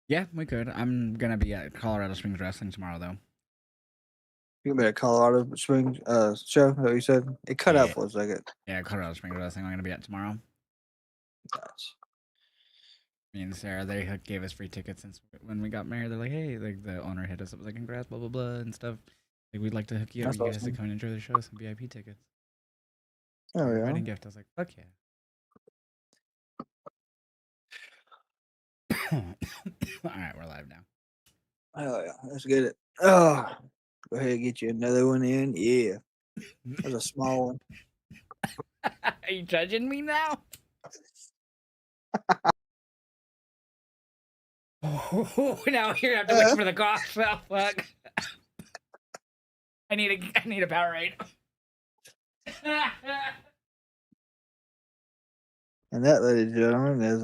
Yeah, we could. I'm gonna be at Colorado Springs Wrestling tomorrow, though. You can be at Colorado Springs show that you said. It cut out Yeah, for a second. yeah, Colorado Springs Wrestling. I'm gonna be at tomorrow. Nice. Me and Sarah, they gave us free tickets since when we got married. They're like, hey, like the owner hit us up, like, congrats, blah blah blah, and stuff. Like, we'd like to hook you up, That's you guys to awesome. come and enjoy the show, some VIP tickets. Oh Like a yeah. wedding gift. I was like, fuck yeah. All right, we're live now. Oh yeah. Let's get it. Oh, go ahead and get you another one in. Yeah. That's a small one. Are you judging me now? Now you're gonna have to wait for the cough. Oh, fuck. I need a Powerade. And that, ladies and gentlemen, is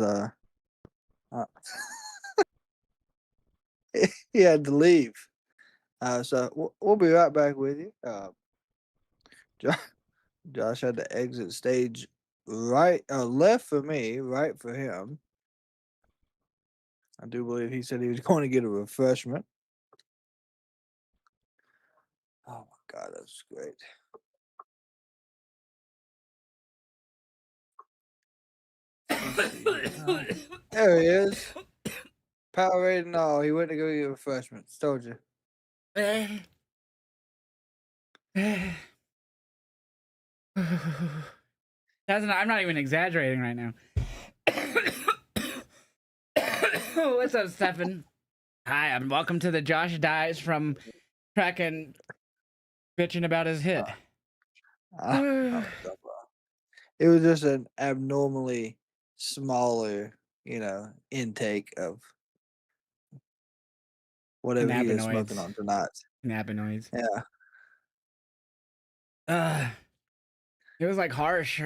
he had to leave. So we'll be right back with you. Josh had to exit stage left for me, right for him. I do believe he said he was going to get a refreshment. Oh my god, that's great. There he is. Powerade and all. He went to go get refreshments. Told you. I'm not even exaggerating right now. What's up, Stefan? Hi, and welcome to the Josh Dies from Kraken bitching about his hit. It was just an abnormally smaller, intake of whatever he is smoking on tonight. Cannabinoids. Yeah. It was like harsh.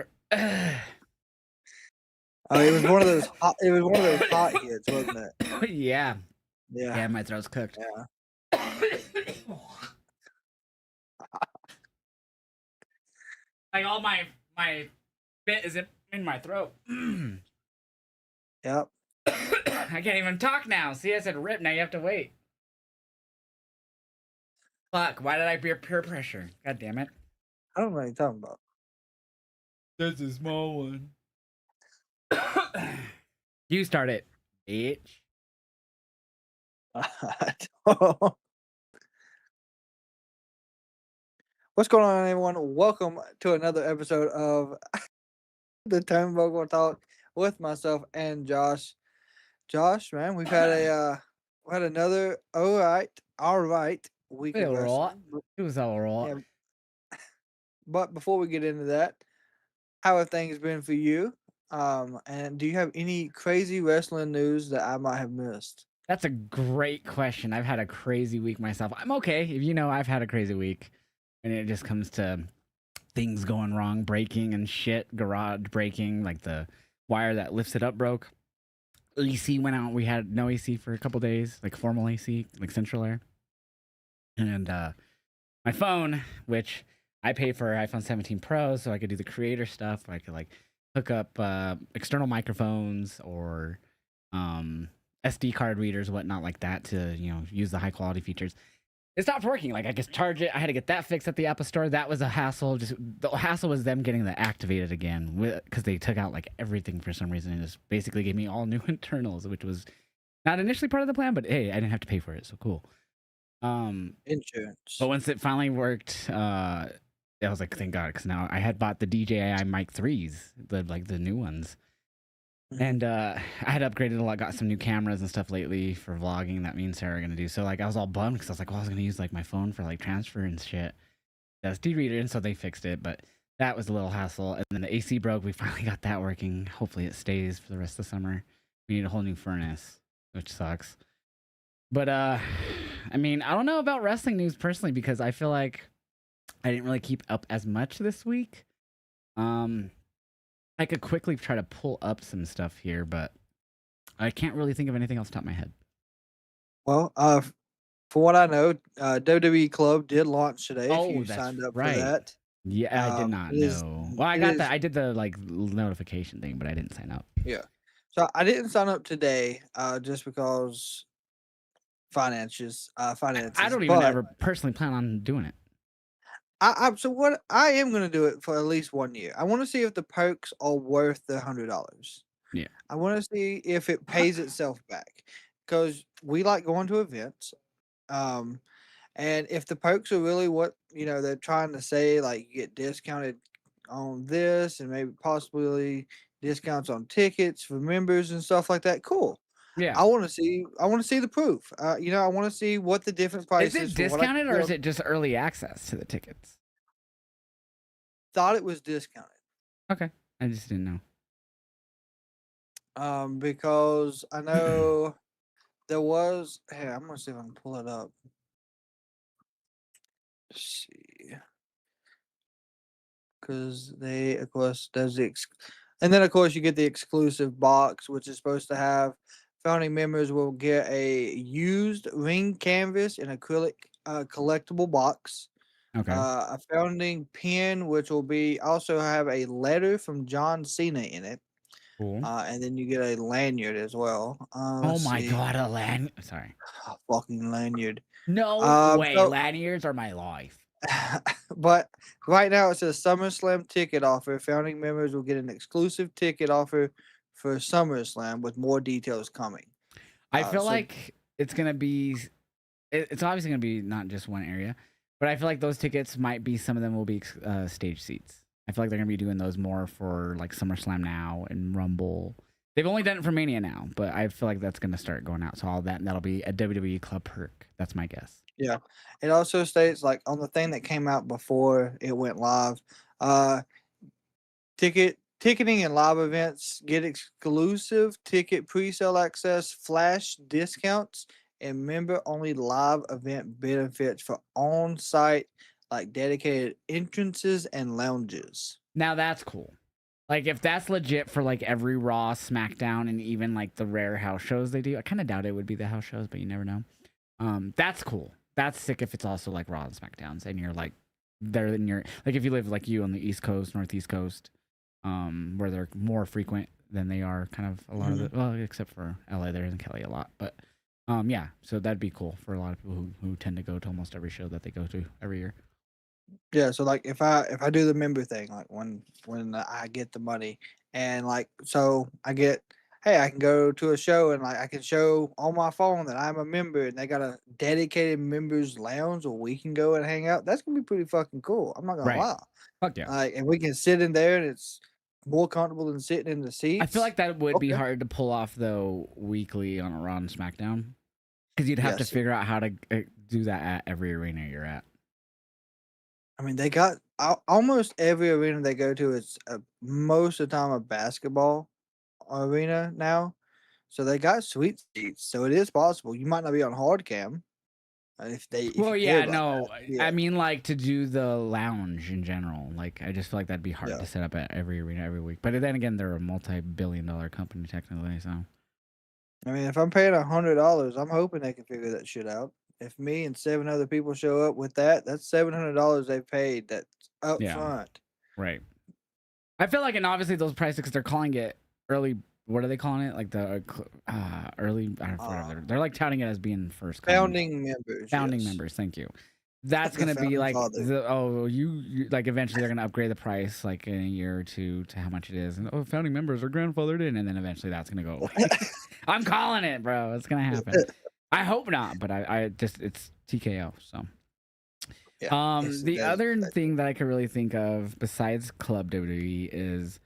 It was one of those hot. It was one of those hot hits, wasn't it? Yeah. Yeah. Yeah, my throat's cooked. Yeah. Like all my bit is in my throat. Yep. I can't even talk now. See, I said rip. Now you have to wait. Fuck! Why did I peer pressure? God damn it! I don't know what you're talking about. That's a small one. You start it, bitch. What's going on, everyone? Welcome to another episode of the Turnbuckle Talk with myself and Josh. Josh, man, we've had another all right week of wrestling. It was all right. Yeah, but before we get into that, how have things been for you? And do you have any crazy wrestling news that I might have missed? That's a great question. I've had a crazy week myself. I'm okay. If you know, I've had a crazy week. And it just comes to things going wrong, breaking and shit, garage breaking, like the wire that lifts it up broke. AC went out. We had no AC for a couple days, like formal AC, like central air. And my phone, which I paid for iPhone 17 Pro, so I could do the creator stuff. I could like hook up external microphones or SD card readers, whatnot like that to use the high quality features. It stopped working. Like I could charge it. I had to get that fixed at the Apple Store. That was a hassle. Just the hassle was them getting that activated again because they took out like everything for some reason and just basically gave me all new internals, which was not initially part of the plan. But hey, I didn't have to pay for it, so cool. Insurance. But once it finally worked, I was like, thank God, because now I had bought the DJI Mic 3s, the new ones. And I had upgraded a lot, got some new cameras and stuff lately for vlogging that me and Sarah are gonna do. So like I was all bummed because I was like, well, I was gonna use like my phone for like transfer and shit. The SD reader, and so they fixed it, but that was a little hassle. And then the AC broke. We finally got that working. Hopefully it stays for the rest of the summer. We need a whole new furnace, which sucks. But I mean, I don't know about wrestling news personally because I feel like I didn't really keep up as much this week. I could quickly try to pull up some stuff here, but I can't really think of anything off the top of my head. Well, for what I know, WWE Club did launch today. Oh, if you that's signed up right. for that. Yeah, I did not know. Well, I got that. I did the like notification thing, but I didn't sign up. Yeah. So I didn't sign up today, just because I finances. don't even But ever personally plan on doing it. so what I am gonna do it for at least 1 year. I want to see if the perks are worth the $100. Yeah. I want to see if it pays itself back, because we like going to events. Um, and if the perks are really what they're trying to say, like you get discounted on this and maybe possibly discounts on tickets for members and stuff like that, cool. Yeah. I want to see the proof. I want to see what the different Is prices it for what I can discounted or do. is it just early access to the tickets? Thought it was discounted. Okay. I just didn't know. Because I know there was. Hey, I'm gonna see if I can pull it up. Let's see, because they, of course, and then of course you get the exclusive box, which is supposed to have founding members will get a used ring canvas and acrylic collectible box, Okay. a founding pin, which will be also have a letter from John Cena in it, Cool. and then you get a lanyard as well. Oh Let's my see, god, a lanyard. Sorry. fucking lanyard. No way. So Lanyards are my life. but right now it says SummerSlam ticket offer. Founding members will get an exclusive ticket offer for SummerSlam with more details coming. I feel So like it's gonna be. It's obviously gonna be not just one area, but I feel like those tickets might be. Some of them will be stage seats. I feel like they're gonna be doing those more for like SummerSlam now and Rumble. They've only done it for Mania now, but I feel like that's gonna start going out. So all that'll be a WWE Club perk. That's my guess. yeah, it also states like on the thing that came out before it went live, uh, ticketing and live events get exclusive ticket pre-sale access, flash discounts, and member only live event benefits for on-site like dedicated entrances and lounges. Now that's cool. Like if that's legit for like every Raw, SmackDown, and even like the rare house shows they do. I kind of doubt it would be the house shows, but you never know. That's cool. That's sick if it's also like Raw and SmackDowns, and you're like there in your like if you live like you on the East Coast, Northeast Coast, where they're more frequent than they are kind of a lot of the well, except for LA, there in Kelly a lot, but yeah, so that'd be cool for a lot of people who tend to go to almost every show that they go to every year. Yeah, so like if I do the member thing, like when I get the money and like so I get, hey, I can go to a show and like I can show on my phone that I'm a member and they got a dedicated members lounge where we can go and hang out. That's gonna be pretty fucking cool. I'm not gonna Right. lie. Fuck yeah. Like, and we can sit in there and it's more comfortable than sitting in the I feel seats. like that would be Okay. hard to pull off though weekly on a Raw and SmackDown because you'd have to Yes. figure out how to do that at every arena you're at. I mean, they got almost every arena they go to is most of the time a basketball arena now. So they got sweet seats. So it is possible. You might not be on hard cam if Well, you care yeah, about no, that. Yeah. I mean like to do the lounge in general. Like I just feel like that'd be hard Yeah. to set up at every arena every week. But then again, they're a multi-billion-dollar company technically, so I mean, if I'm paying $100, I'm hoping they can figure that shit out. If me and 7 other people show up with that, that's $700 they paid that's up yeah, front. right. I feel like, and obviously those prices because they're calling it early. What are they calling it? Like the early. I don't know, whatever. They're like touting it as being first come. Founding members, Founding yes. members, thank you. That's The gonna be founding like father. you like eventually they're gonna upgrade the price like in a year or two to how much it is, and founding members are grandfathered in, and then eventually that's gonna go away. I'm calling it, bro. It's gonna happen. I hope not, but I just it's TKO. So Yeah, it's the that is other that thing that I could really think of besides Club WWE is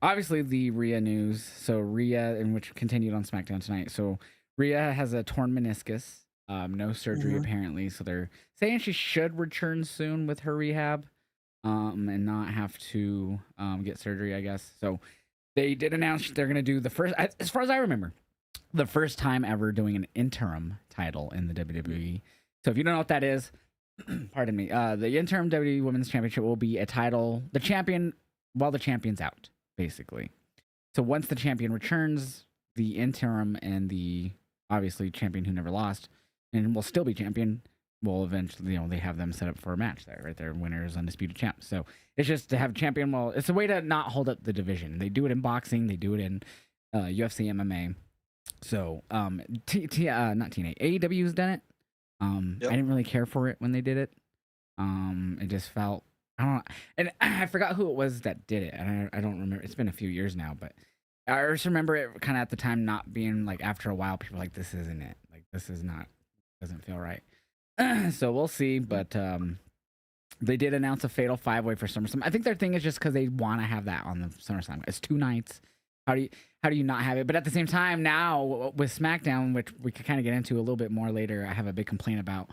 obviously the Rhea news. So Rhea, and which continued on SmackDown tonight. So Rhea has a torn meniscus, no surgery Mhm. apparently. So they're saying she should return soon with her rehab, and not have to get surgery, I guess. So they did announce they're gonna do the first, as far as I remember, the first time ever doing an interim title in the WWE. So if you don't know what that is, pardon me, the interim WWE Women's Championship will be a title, the champion while the champion's out, basically. So once the champion returns, the interim and the obviously champion who never lost and will still be champion will eventually, they have them set up for a match there, right? They're winners, undisputed champs. So it's just to have champion. Well, it's a way to not hold up the division. They do it in boxing. They do it in UFC MMA. So not TNA. AEW's done it. I didn't really care for it when they did it. It just felt, I don't know, and I forgot who it was that did it, and I don't remember. It's been a few years now, but I just remember it kind of at the time not being like, after a while, people were like, this isn't it. Like, this is not, doesn't feel right. So we'll see, but they did announce a fatal 5-way for SummerSlam. I think their thing is just because they want to have that on the SummerSlam. It's 2 nights. How do you not have it? But at the same time, now with SmackDown, which we could kind of get into a little bit more later, I have a big complaint about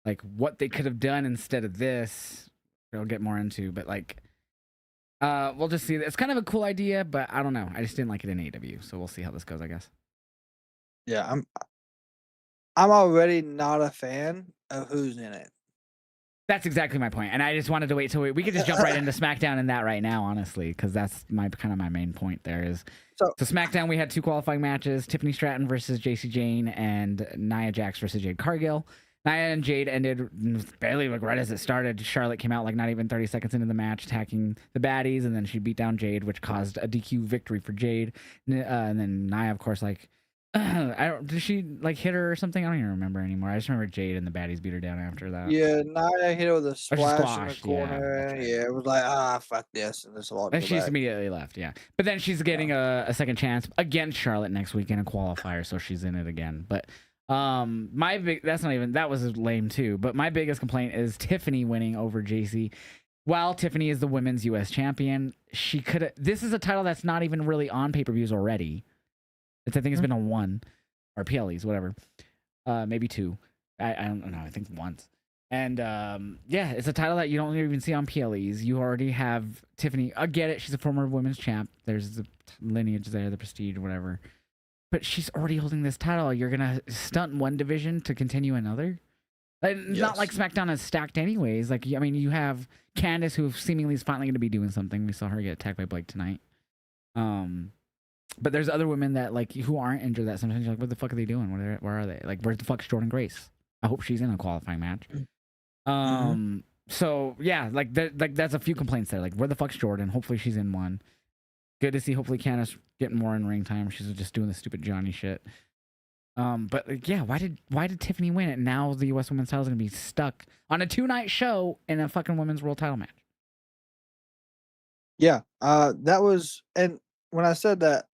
like what they could have done instead of this. I'll get more into, but like, we'll just see. It's kind of a cool idea, but I don't know. I just didn't like it in AEW, so we'll see how this goes, I guess. Yeah, I'm already not a fan of who's in it. That's exactly my point, and I just wanted to wait till we could just jump right into SmackDown and that right now, honestly, because that's my main point. There is so SmackDown. We had 2 qualifying matches: Tiffany Stratton versus JC Jane, and Nia Jax versus Jade Cargill. Nia and Jade ended barely like right as it started. Charlotte came out like not even 30 seconds into the match, attacking the baddies, and then she beat down Jade, which caused a DQ victory for Jade. And then Nia, of course, like did she like hit her or something? I don't even remember anymore. I just remember Jade and the baddies beat her down after that. Yeah, Nia hit her with a splash in the corner. Right. Yeah, it was like, fuck this, and this and she's immediately left. Yeah, but then she's getting a second chance against Charlotte next week in a qualifier, so she's in it again. But that was lame too. But my biggest complaint is Tiffany winning over JC. While Tiffany is the women's US champion, she could. This is a title that's not even really on pay-per-views already. I think it's been on 1 or PLEs, whatever. Maybe 2. I don't know. I think once. And yeah, it's a title that you don't even see on PLEs. You already have Tiffany. I get it. She's a former women's champ. There's the lineage there, the prestige, whatever. But she's already holding this title. You're gonna stunt one division to continue another. It's not like SmackDown is stacked anyways. Like, I mean, you have Candice, who seemingly is finally gonna be doing something. We saw her get attacked by Blake tonight. But there's other women that like who aren't injured that sometimes you're like, what the fuck are they doing? Where are they? Like, where the fuck's Jordan Grace? I hope she's in a qualifying match. So yeah, like that's a few complaints there. Like, where the fuck's Jordan? Hopefully she's in one. Good to see. Hopefully Candice getting more in ring time. She's just doing the stupid Johnny shit. But like, yeah, why did Tiffany win it? Now the U.S. Women's title is gonna be stuck on a 2-night show in a fucking women's world title match. Yeah, that was, and when I said that,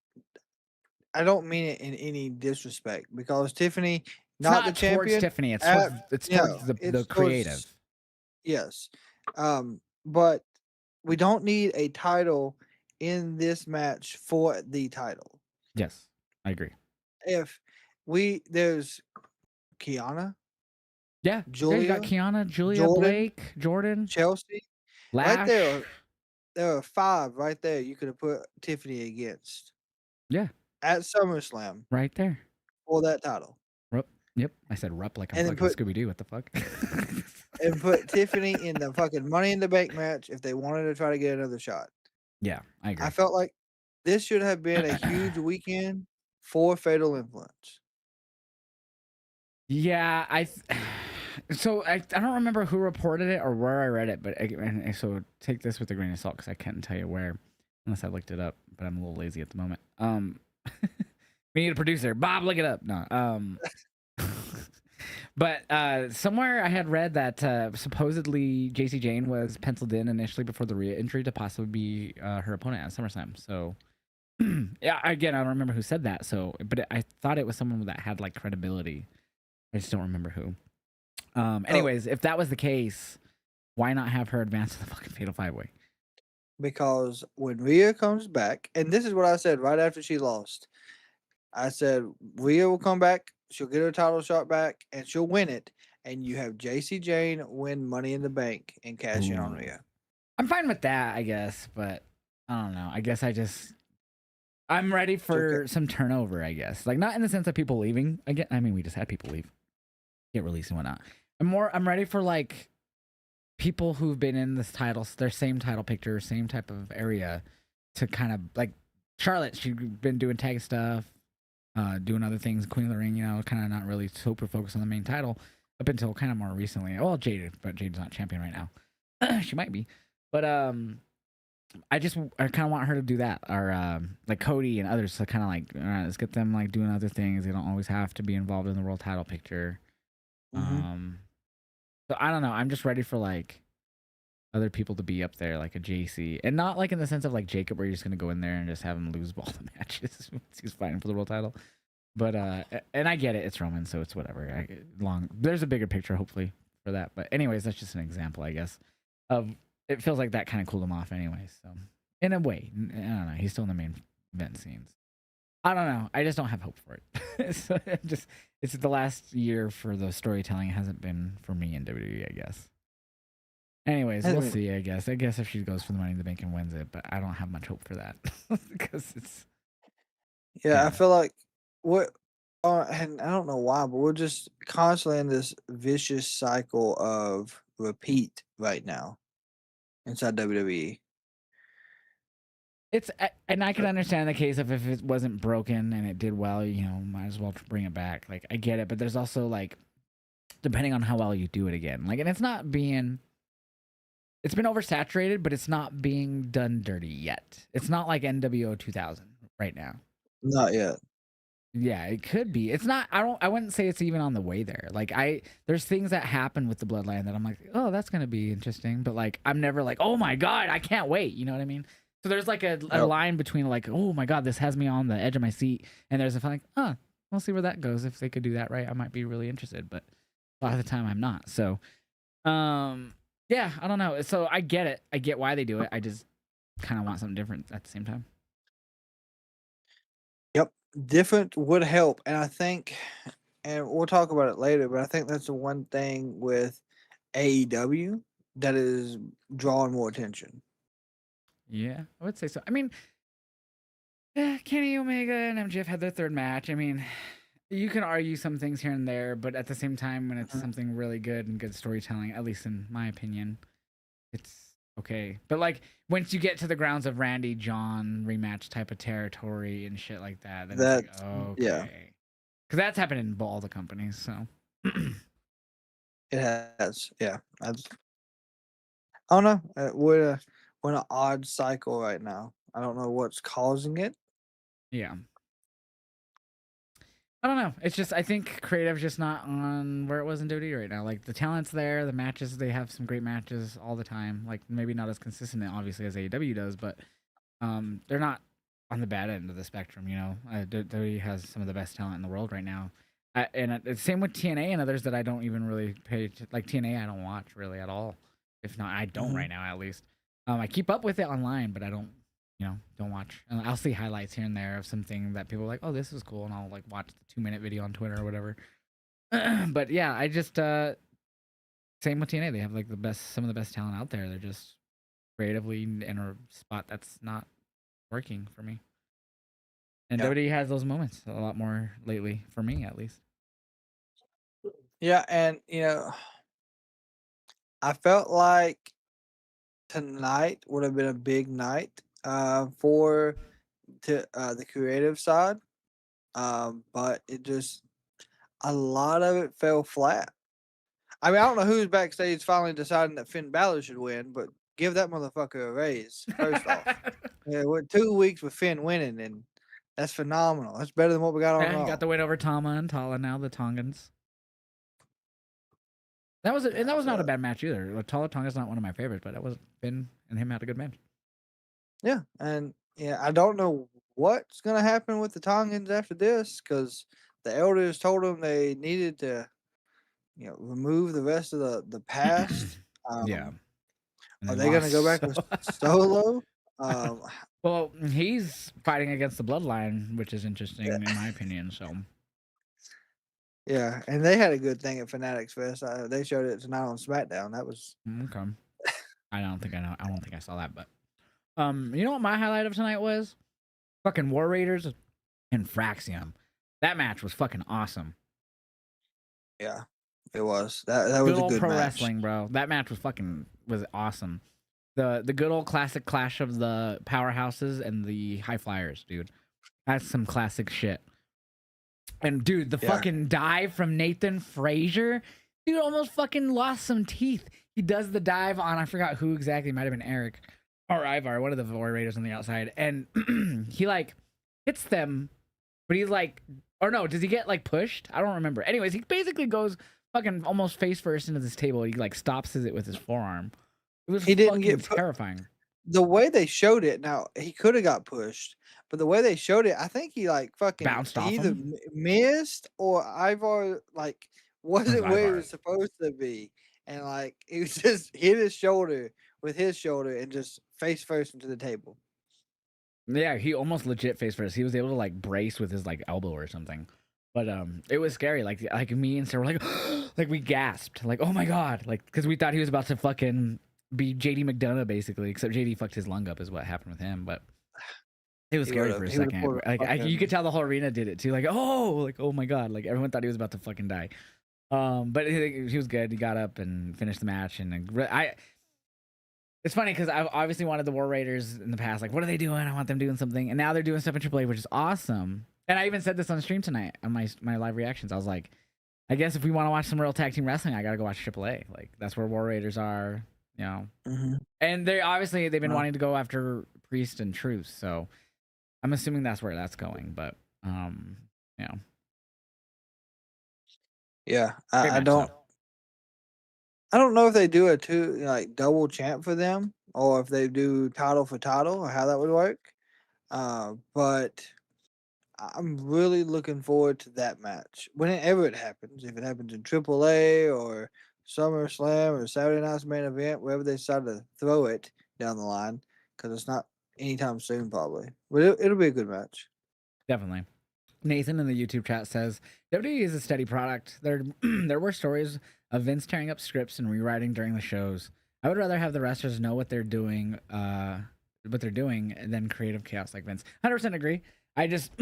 I don't mean it in any disrespect, because Tiffany, not the champion. Towards Tiffany, it's towards the creative. Yes, but we don't need a title in this match for the title. Yes, I agree. If there's Kiana, Julia, you got Kiana, Julia, Blake, Jordan, Chelsea, Lash. Right there. There are 5 right there you could have put Tiffany against. Yeah. At SummerSlam. Right there. For that title. Yep. I said Rupp like I'm fucking Scooby-Doo. What the fuck? And put Tiffany in the fucking Money in the Bank match if they wanted to try to get another shot. Yeah, I agree. I felt like this should have been a huge weekend for Fatal Influence. Yeah, I don't remember who reported it or where I read it, but so take this with a grain of salt because I can't tell you where, unless I looked it up. But I'm a little lazy at the moment. We need a producer, Bob. Look it up. No, but somewhere I had read that supposedly JC Jane was penciled in initially before the Rhea injury to possibly be her opponent at SummerSlam. So yeah, again, I don't remember who said that. So, but I thought it was someone that had like credibility. I just don't remember who. Anyways, if that was the case, why not have her advance to the fucking Fatal 5-Way? Because when Rhea comes back, and this is what I said right after she lost, I said Rhea will come back, she'll get her title shot back, and she'll win it, and you have JC Jane win Money in the Bank and cash in on Rhea. I'm fine with that, I guess, but I don't know. I guess I'm ready for some turnover, I guess. Like, not in the sense of people leaving. Again, I mean, we just had people leave, get released and whatnot. I'm ready for like people who've been in this title, their same title picture, same type of area, to kind of like Charlotte. She's been doing tag stuff, doing other things, Queen of the Ring, kind of not really super focused on the main title up until kind of more recently. Well, Jade, but Jade's not champion right now. She might be, but I kind of want her to do that, or like Cody and others, to kind of like, all right, let's get them like doing other things. They don't always have to be involved in the world title picture. Mm-hmm. So I don't know. I'm just ready for like other people to be up there, like a JC, and not like in the sense of like Jacob, where you're just gonna go in there and just have him lose all the matches once he's fighting for the world title. But and I get it, it's Roman, so it's whatever. There's a bigger picture, hopefully, for that. But anyways, that's just an example, I guess. Of it feels like that kind of cooled him off, anyways. So in a way, I don't know. He's still in the main event scenes. I don't know. I just don't have hope for it. So it's the last year for the storytelling. It hasn't been for me in WWE, I guess. Anyways, we'll see. I guess if she goes for the Money in the Bank and wins it, but I don't have much hope for that because it's. Yeah, I feel like what, and I don't know why, but we're just constantly in this vicious cycle of repeat right now inside WWE. It's and I can understand the case of if it wasn't broken and it did well, might as well bring it back. Like I get it, but there's also like depending on how well you do it again. Like, and it's been oversaturated, but it's not being done dirty yet. It's not like NWO 2000 right now. Not yet. Yeah, it could be. It's not. I wouldn't say it's even on the way there. Like there's things that happen with the Bloodline that I'm like, oh, that's gonna be interesting. But like, I'm never like, oh my god, I can't wait. You know what I mean? So there's like a line between like, oh my god, this has me on the edge of my seat, and there's a like, we'll see where that goes. If they could do that right, I might be really interested. But a lot of the time, I'm not. So, yeah, I don't know. So I get it. I get why they do it. I just kind of want something different at the same time. Yep, different would help, and I think, and we'll talk about it later. But I think that's the one thing with AEW that is drawing more attention. Yeah, I would say so. I mean, Kenny Omega and MJF had their third match. I mean, you can argue some things here and there, but at the same time, when it's something really good and good storytelling, at least in my opinion, it's okay. But like once you get to the grounds of Randy John rematch type of territory and shit like that, then it's like, okay. Yeah. Because that's happened in all the companies, so. It has, yeah. I don't know. We're in an odd cycle right now. I don't know what's causing it. Yeah. I don't know. It's just I think creative's just not on where it was in WWE right now. Like the talent's there, the matches, they have some great matches all the time. Like maybe not as consistent, obviously, as AEW does, but they're not on the bad end of the spectrum. WWE has some of the best talent in the world right now, and it's same with TNA and others that I don't even really like TNA. I don't watch really at all. If not, I don't right now at least. I keep up with it online, but I don't. Don't watch. And I'll see highlights here and there of something that people are like, oh, this is cool, and I'll like watch the 2-minute video on Twitter or whatever. But yeah, I just same with TNA. They have like some of the best talent out there. They're just creatively in a spot that's not working for me. And WWE has those moments a lot more lately, for me at least. Yeah, and I felt like tonight would have been a big night for the creative side, but it just a lot of it fell flat. I mean, I don't know who's backstage finally deciding that Finn Balor should win, but give that motherfucker a raise first off. Yeah, we're 2 weeks with Finn winning, and that's phenomenal. That's better than what we got on Yeah, Raw. he got the win over Tama and Tala now, the Tongans. That was not a bad match either. Tala Tonga's not one of my favorites, but that was Finn and him had a good match. Yeah, and I don't know what's gonna happen with the Tongans after this because the elders told them they needed to, remove the rest of the past. Yeah. Are they gonna go back with Solo? Well, he's fighting against the Bloodline, which is interesting in my opinion. So. Yeah, and they had a good thing at Fanatics Fest. They showed it tonight on SmackDown. That was Okay. I don't think I saw that, but you know what my highlight of tonight was? Fucking War Raiders and Fraxium. That match was fucking awesome. Yeah, it was. That was a good pro match. Wrestling, bro. That match was awesome. The good old classic clash of the powerhouses and the high flyers, dude. That's some classic shit. And dude, the fucking dive from Nathan Frazier, dude, almost fucking lost some teeth. He does the dive on, I forgot who exactly, might have been Eric. or Ivar, one of the War Raiders on the outside, and he like hits them, but he's like, or no, does he get like pushed? I don't remember. Anyways, he basically goes fucking almost face first into this table. He like stops it with his forearm. It was He didn't fucking get terrifying. the way they showed it. Now he could have got pushed, but the way they showed it, I think he like fucking Bounced off either him. missed or Ivar like It was wasn't where he Ivar. was supposed to be, and like he was just hit his shoulder with his shoulder and just face first into the table. Yeah, he almost legit face first. He was able to like brace with his like elbow or something. But it was scary. Like me and Sarah were like, like we gasped, like oh my god, like because we thought he was about to fucking be JD McDonough basically. Except JD fucked his lung up, is what happened with him. But it was scary for a second. Like you could tell the whole arena did it too. Like oh my god, like everyone thought he was about to fucking die. But he was good. He got up and finished the match, and it's funny because I've obviously wanted the War Raiders in the past. Like, what are they doing? I want them doing something. And now they're doing stuff in AAA, which is awesome. And I even said this on stream tonight on my live reactions. I was like, I guess if we want to watch some real tag team wrestling, I got to go watch AAA. Like, that's where War Raiders are, you know. Mm-hmm. And they've been wanting to go after Priest and Truth. So I'm assuming that's where that's going. But, you know. Yeah, I don't. I don't know if they do like double champ for them, or if they do title for title, or how that would work. But I'm really looking forward to that match whenever it happens. If it happens in AAA or SummerSlam or Saturday Night's Main Event, wherever they decide to throw it down the line, because it's not anytime soon probably. But it'll be a good match. Definitely. Nathan in the YouTube chat says WWE is a steady product. There were stories of Vince tearing up scripts and rewriting during the shows. I would rather have the wrestlers know what they're doing, than creative chaos like Vince. 100% agree. I just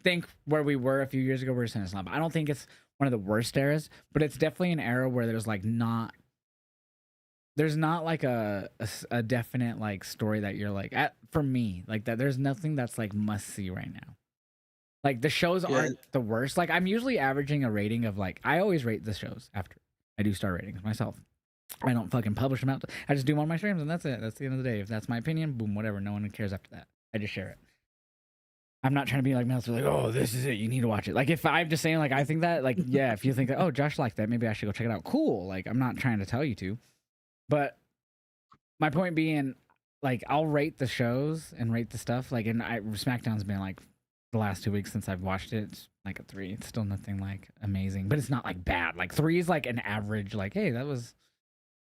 think where we were a few years ago, we were in a slump. I don't think it's one of the worst eras, but it's definitely an era where there's not like a definite like story that you're like for me like that. There's nothing that's like must see right now. Like the shows aren't the worst. Like I'm usually averaging a rating of like I always rate the shows after I do star ratings myself. I don't fucking publish them out. I just do them on my streams and that's it. That's the end of the day. If that's my opinion, boom, whatever. No one cares after that. I just share it. I'm not trying to be like Meltzer, like, oh, this is it. You need to watch it. Like if I'm just saying like I think that, like, yeah, if you think that, oh, Josh liked that, maybe I should go check it out. Cool. Like I'm not trying to tell you to. But my point being, like, I'll rate the shows and rate the stuff. Like, and SmackDown's been like the last 2 weeks since I've watched it. It's like a 3. It's still nothing like amazing, but it's not like bad. Like 3 is like an average. Like, hey, that was.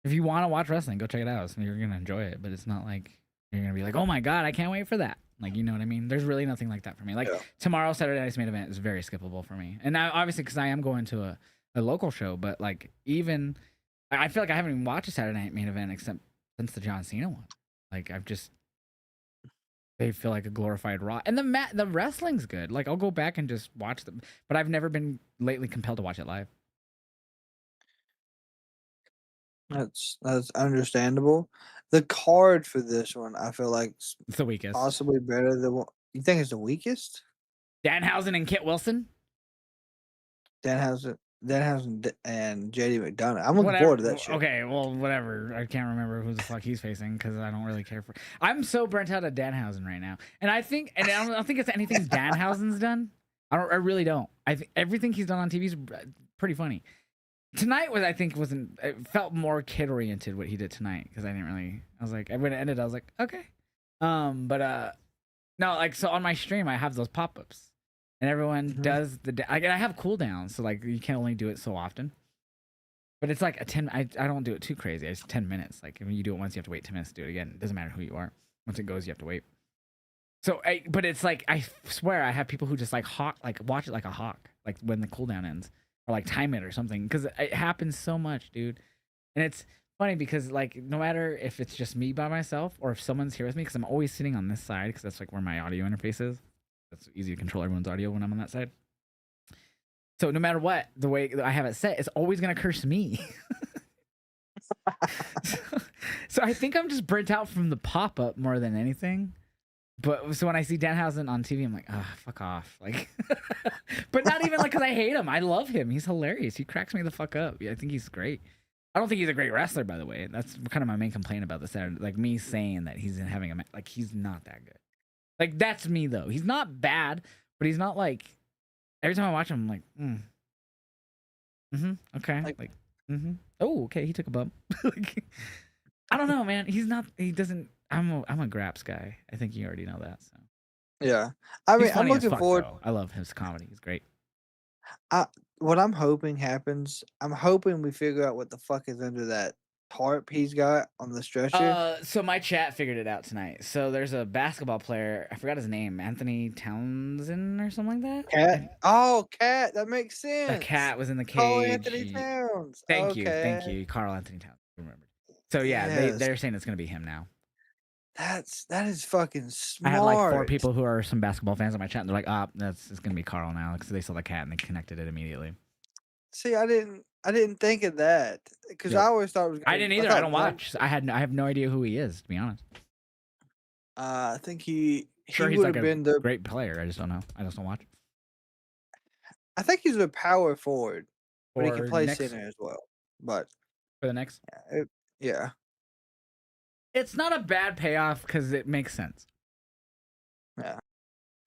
If you want to watch wrestling, go check it out. So you're gonna enjoy it. But it's not like you're gonna be like, oh my god, I can't wait for that. Like, you know what I mean? There's really nothing like that for me. Like tomorrow, Saturday Night's Main Event is very skippable for me. And now, obviously, because I am going to a local show, but like even. I feel like I haven't even watched a Saturday Night Main Event except since the John Cena one. Like they feel like a glorified Raw, and the wrestling's good. Like I'll go back and just watch them, but I've never been lately compelled to watch it live. That's understandable. The card for this one, I feel like It's the weakest. Possibly better than what you think is the weakest. Danhausen and Kit Wilson. Danhausen and JD McDonough. I'm looking forward to that shit. Okay, well, whatever. I can't remember who the fuck he's facing because I don't really care for. I'm so burnt out of Danhausen right now, and I don't think it's anything Danhausen's done. I really don't. I think everything he's done on TV is pretty funny. Tonight it felt more kid oriented what he did tonight because I was like, when it ended, I was like, okay, no, like so on my stream I have those pop ups. And everyone does I have cooldowns, so like you can only do it so often. But it's like a 10. I don't do it too crazy. It's 10 minutes. Like when you do it once, you have to wait 10 minutes to do it again. It doesn't matter who you are. Once it goes, you have to wait. So, but it's like I swear I have people who just like watch it like a hawk, like when the cooldown ends, or like time it or something, because it happens so much, dude. And it's funny because like no matter if it's just me by myself or if someone's here with me, because I'm always sitting on this side because that's like where my audio interface is. It's easy to control everyone's audio when I'm on that side. So no matter what, the way I have it set, it's always gonna curse me. so I think I'm just burnt out from the pop up more than anything. But so when I see Danhausen on TV, I'm like, fuck off. Like, but not even like because I hate him. I love him. He's hilarious. He cracks me the fuck up. Yeah, I think he's great. I don't think he's a great wrestler, by the way. That's kind of my main complaint about this. Like me saying that he's having a like he's not that good. Like that's me though. He's not bad, but he's not like every time I watch him, I'm like, okay, like, oh, okay, he took a bump. Like, I don't know, man. He's not. He doesn't. I'm a Graps guy. I think you already know that. So Yeah, I he's mean, I'm funny as looking fuck forward. though. I love his comedy. He's great. What I'm hoping happens. I'm hoping we figure out what the fuck is under that tarp he's got on the stretcher. So my chat figured it out tonight. So there's a basketball player. I forgot his name. Anthony Townsend or something like that. Cat. Oh, cat. That makes The sense. cat was in the Carl cage. Anthony Towns. Thank Okay. you, Carl Anthony Towns. Remember. So yeah, Yes. they're saying it's gonna be him now. That is fucking I had like 4 smart. people who are some basketball fans on my chat, and they're like, it's gonna be Carl now," because they saw the cat and they connected it immediately. See, I didn't think of that because Yep. I always thought it was. I didn't either. I thought don't watch. I have no idea who he is, to be honest. I think he Sure, he's would like have a been the. great player. I just don't know. I just don't watch. I think he's a power forward, but he can For play next, center as well. But for the next, yeah, it's not a bad payoff because it makes sense. yeah,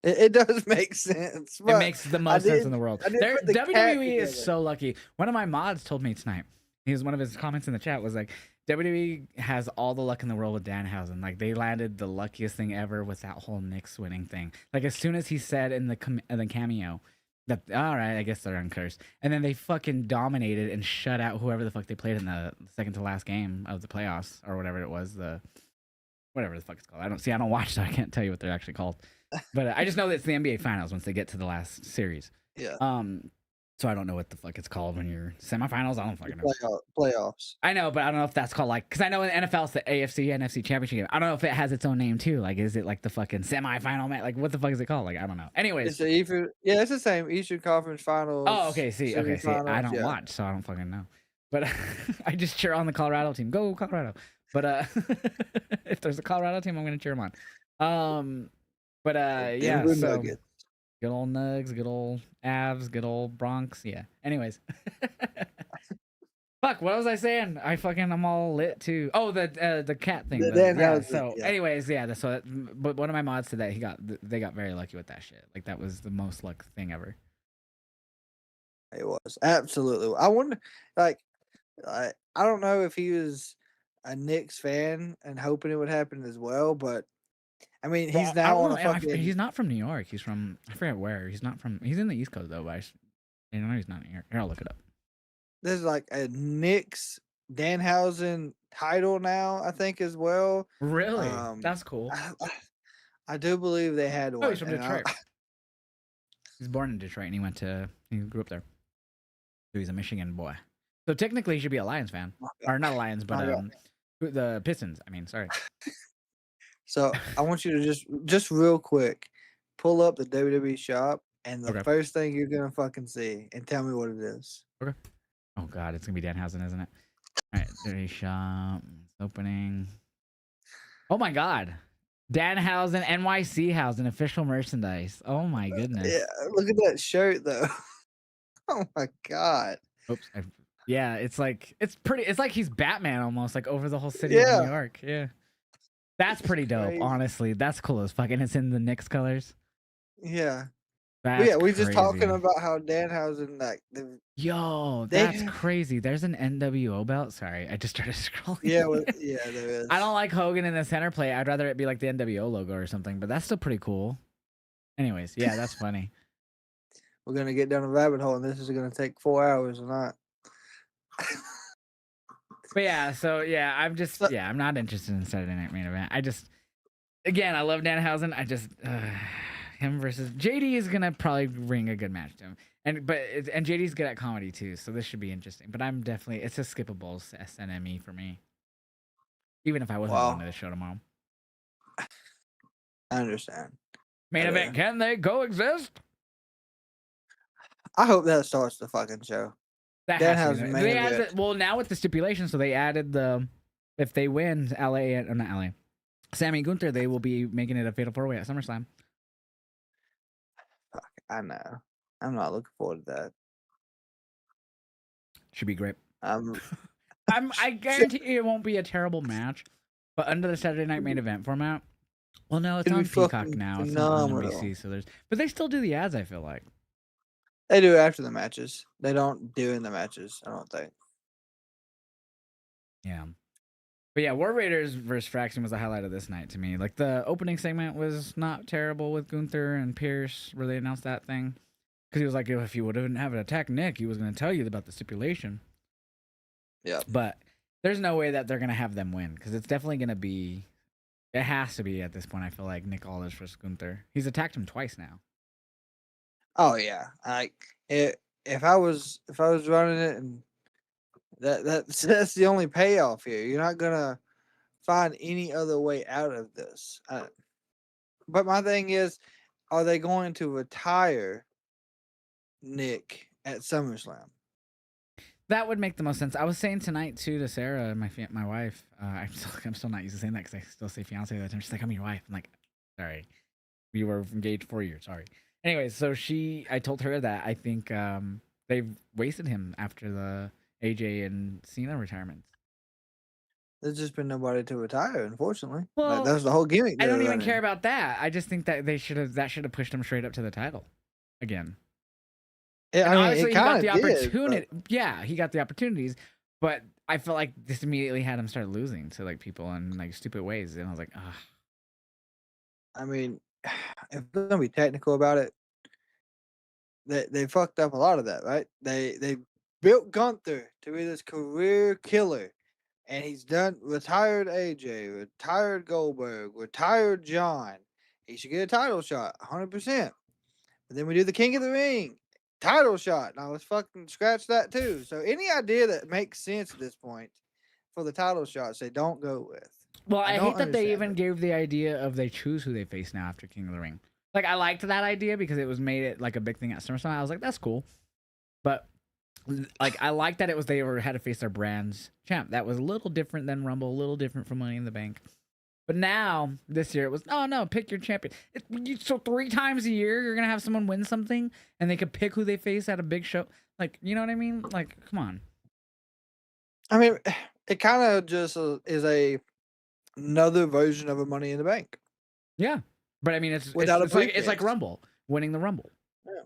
it does make sense. It makes the most sense in the world. WWE is so lucky. One of my mods told me tonight. One of his comments in the chat was like, WWE has all the luck in the world with Danhausen. Like they landed the luckiest thing ever with that whole Knicks winning thing. Like as soon as he said in the cameo that all right, I guess they're uncursed, and then they fucking dominated and shut out whoever the fuck they played in the second to last game of the playoffs or whatever it was. Whatever the fuck it's called. I don't watch, so I can't tell you what they're actually called. But I just know that it's the NBA Finals once they get to the last series. Yeah. So I don't know what the fuck it's called when you're semifinals. I don't fucking know. Playoffs. I know, but I don't know if that's called like because I know in NFL it's the AFC NFC Championship game. I don't know if it has its own name too. Like, is it like the fucking semifinal match? Like, what the fuck is it called? Like, I don't know. Anyways, it's it's the same Eastern Conference Finals. Oh, okay. See, I don't watch, so I don't fucking know. But I just cheer on the Colorado team. Go Colorado! But if there's a Colorado team, I'm gonna cheer them on. But yeah. So. Nuggets. Good old Nugs, good old Avs, good old Bronx. Yeah. Anyways. Fuck, what was I saying? I'm all lit too. Oh, the cat thing. Anyways, yeah. But one of my mods said that they got very lucky with that shit. Like that was the most luck thing ever. It was absolutely. I wonder, like, I don't know if he was a Knicks fan and hoping it would happen as well, but I mean, he's now on a fucking. He's not from New York. He's from I forget where. He's not from. He's in the East Coast though. But I know he's not in New York. Here, I'll look it up. There's like a Knicks Danhausen title now, I think as well. Really? That's cool. I do believe they had one. Oh, he's from Detroit. He's born in Detroit and he grew up there. So he's a Michigan boy. So technically, he should be a Lions fan, or not Lions, but the Pistons. I mean, sorry. So I want you to just real quick pull up the WWE shop and the first thing you're gonna fucking see and tell me what it is. Okay. Oh god, it's gonna be Danhausen, isn't it? All right, WWE shop opening. Oh my god, Danhausen, NYC Hausen official merchandise. Oh my goodness. Yeah, look at that shirt though. Oh my god. Oops. Yeah, it's like he's Batman almost, like over the whole city of New York. Yeah. That's pretty dope, crazy. Honestly. That's cool as fuck. And it's in the Knicks colors. Yeah. We're just talking about how Danhausen that's crazy. There's an NWO belt. Sorry, I just started scrolling. Yeah, there is. I don't like Hogan in the center plate. I'd rather it be like the NWO logo or something, but that's still pretty cool. Anyways, yeah, that's funny. We're gonna get down a rabbit hole, and this is gonna take 4 hours or not. But yeah, so yeah, I'm not interested in Saturday Night Main Event. Again, I love Danhausen. Him versus JD is gonna probably bring a good match to him, and JD's good at comedy too, so this should be interesting. But it's a skippable SNME for me, even if I wasn't going to the show tomorrow. I understand. Main event, can they coexist? I hope that starts the fucking show. Well, now with the stipulation, so they added if they win Sammy Gunther, they will be making it a fatal 4-way at SummerSlam. Fuck, I know. I'm not looking forward to that. Should be great. I guarantee you it won't be a terrible match, but under the Saturday Night Main Event format. Well, no, it's It'd be on Peacock fucking now. It's not on phenomenal. NBC, so but they still do the ads. I feel like. They do it after the matches. They don't do in the matches, I don't think. Yeah. But yeah, War Raiders versus Fraction was the highlight of this night to me. Like the opening segment was not terrible with Gunther and Pierce, where they announced that thing, because he was like, if you would have attacked Nick, he was going to tell you about the stipulation. Yeah. But there's no way that they're going to have them win, because it's definitely going to be. It has to be at this point. I feel like Nick Aldis versus Gunther. He's attacked him twice now. Oh yeah. Like if I was running it, and that's the only payoff here. You're not gonna find any other way out of this. But my thing is, are they going to retire Nick at SummerSlam? That would make the most sense. I was saying tonight too to Sarah, my wife. I'm still not used to saying that because I still say fiance all the time. She's like, "I'm your wife." I'm like, "Sorry, we were engaged 4 years. Sorry." Anyways, so I told her that I think they've wasted him after the AJ and Cena retirements. There's just been nobody to retire, unfortunately. Like Well, that's the whole gimmick I they don't were even care running. about that. I just think that that should have pushed him straight up to the title again. Yeah, And I mean, it obviously he got kind the of did. opportunity. Yeah, he got the opportunities, but I felt like this immediately had him start losing to like people in like stupid ways, and I was like, ugh. I mean, if we're gonna be technical about it, they fucked up a lot of that, right? They built Gunther to be this career killer, and he's done retired AJ, retired Goldberg, retired John. He should get a title shot, 100%. But then we do the King of the Ring title shot. Now let's fucking scratch that too. So any idea that makes sense at this point for the title shots, they don't go with. Well, I I don't hate that they understand even it. gave the idea of they choose who they face now after King of the Ring. Like I liked that idea because it was made it like a big thing at SummerSlam. I was like, that's cool, but like I like that it was had to face their brand's champ. That was a little different than Rumble, a little different from Money in the Bank. But now this year it was no, pick your champion. So 3 times a year you're gonna have someone win something, and they could pick who they face at a big show. Like you know what I mean? Like come on. I mean, it kind of just is another version of a Money in the Bank Yeah, but I mean without a it's like briefcase. Rumble winning the Rumble. Yeah,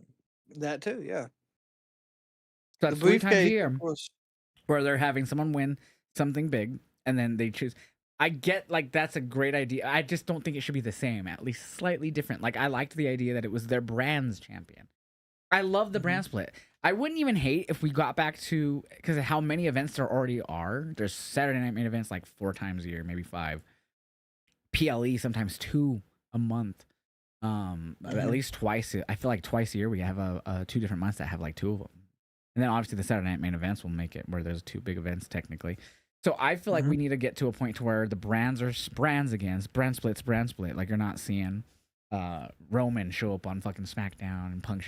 that too. Yeah, So the that's 3 times a briefcase, of year course. where they're having someone win something big, and then they choose. I get like that's a great idea. I just don't think it should be the same. At least slightly different. Like I liked the idea that it was their brand's champion. I love the Hmm. brand split. I wouldn't even hate if we got back to because of how many events there already are. There's Saturday Night Main events like 4 times a year, maybe 5. PLE sometimes 2 a month. At Hmm. least twice. I feel like twice a year we have 2 different months that have like 2 of them. And then obviously the Saturday Night Main events will make it where there's 2 big events technically. So I feel like Hmm. we need to get to a point to where the brands are brands again. Brand split's brand split. Like you're not seeing Roman show up on fucking SmackDown and Punk,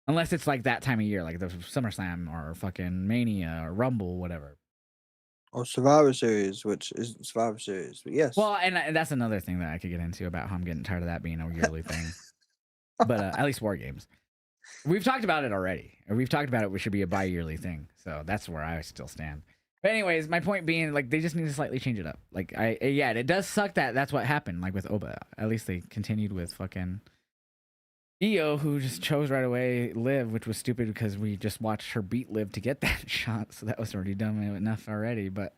unless it's like that time of year, like the SummerSlam or fucking Mania or Rumble, whatever. Or Survivor Series, which isn't Survivor Series, but yes. Well, and that's another thing that I could get into about how I'm getting tired of that being a yearly thing. But at least War Games. We've talked about it already. Or we've talked about it. It should be a bi-yearly thing. So that's where I still stand. But anyways, my point being, like, they just need to slightly change it up. Like, yeah, it does suck that that's what happened. Like with Oba, at least they continued with fucking Io, who just chose right away Liv, which was stupid because we just watched her beat Liv to get that shot. So that was already dumb enough already. But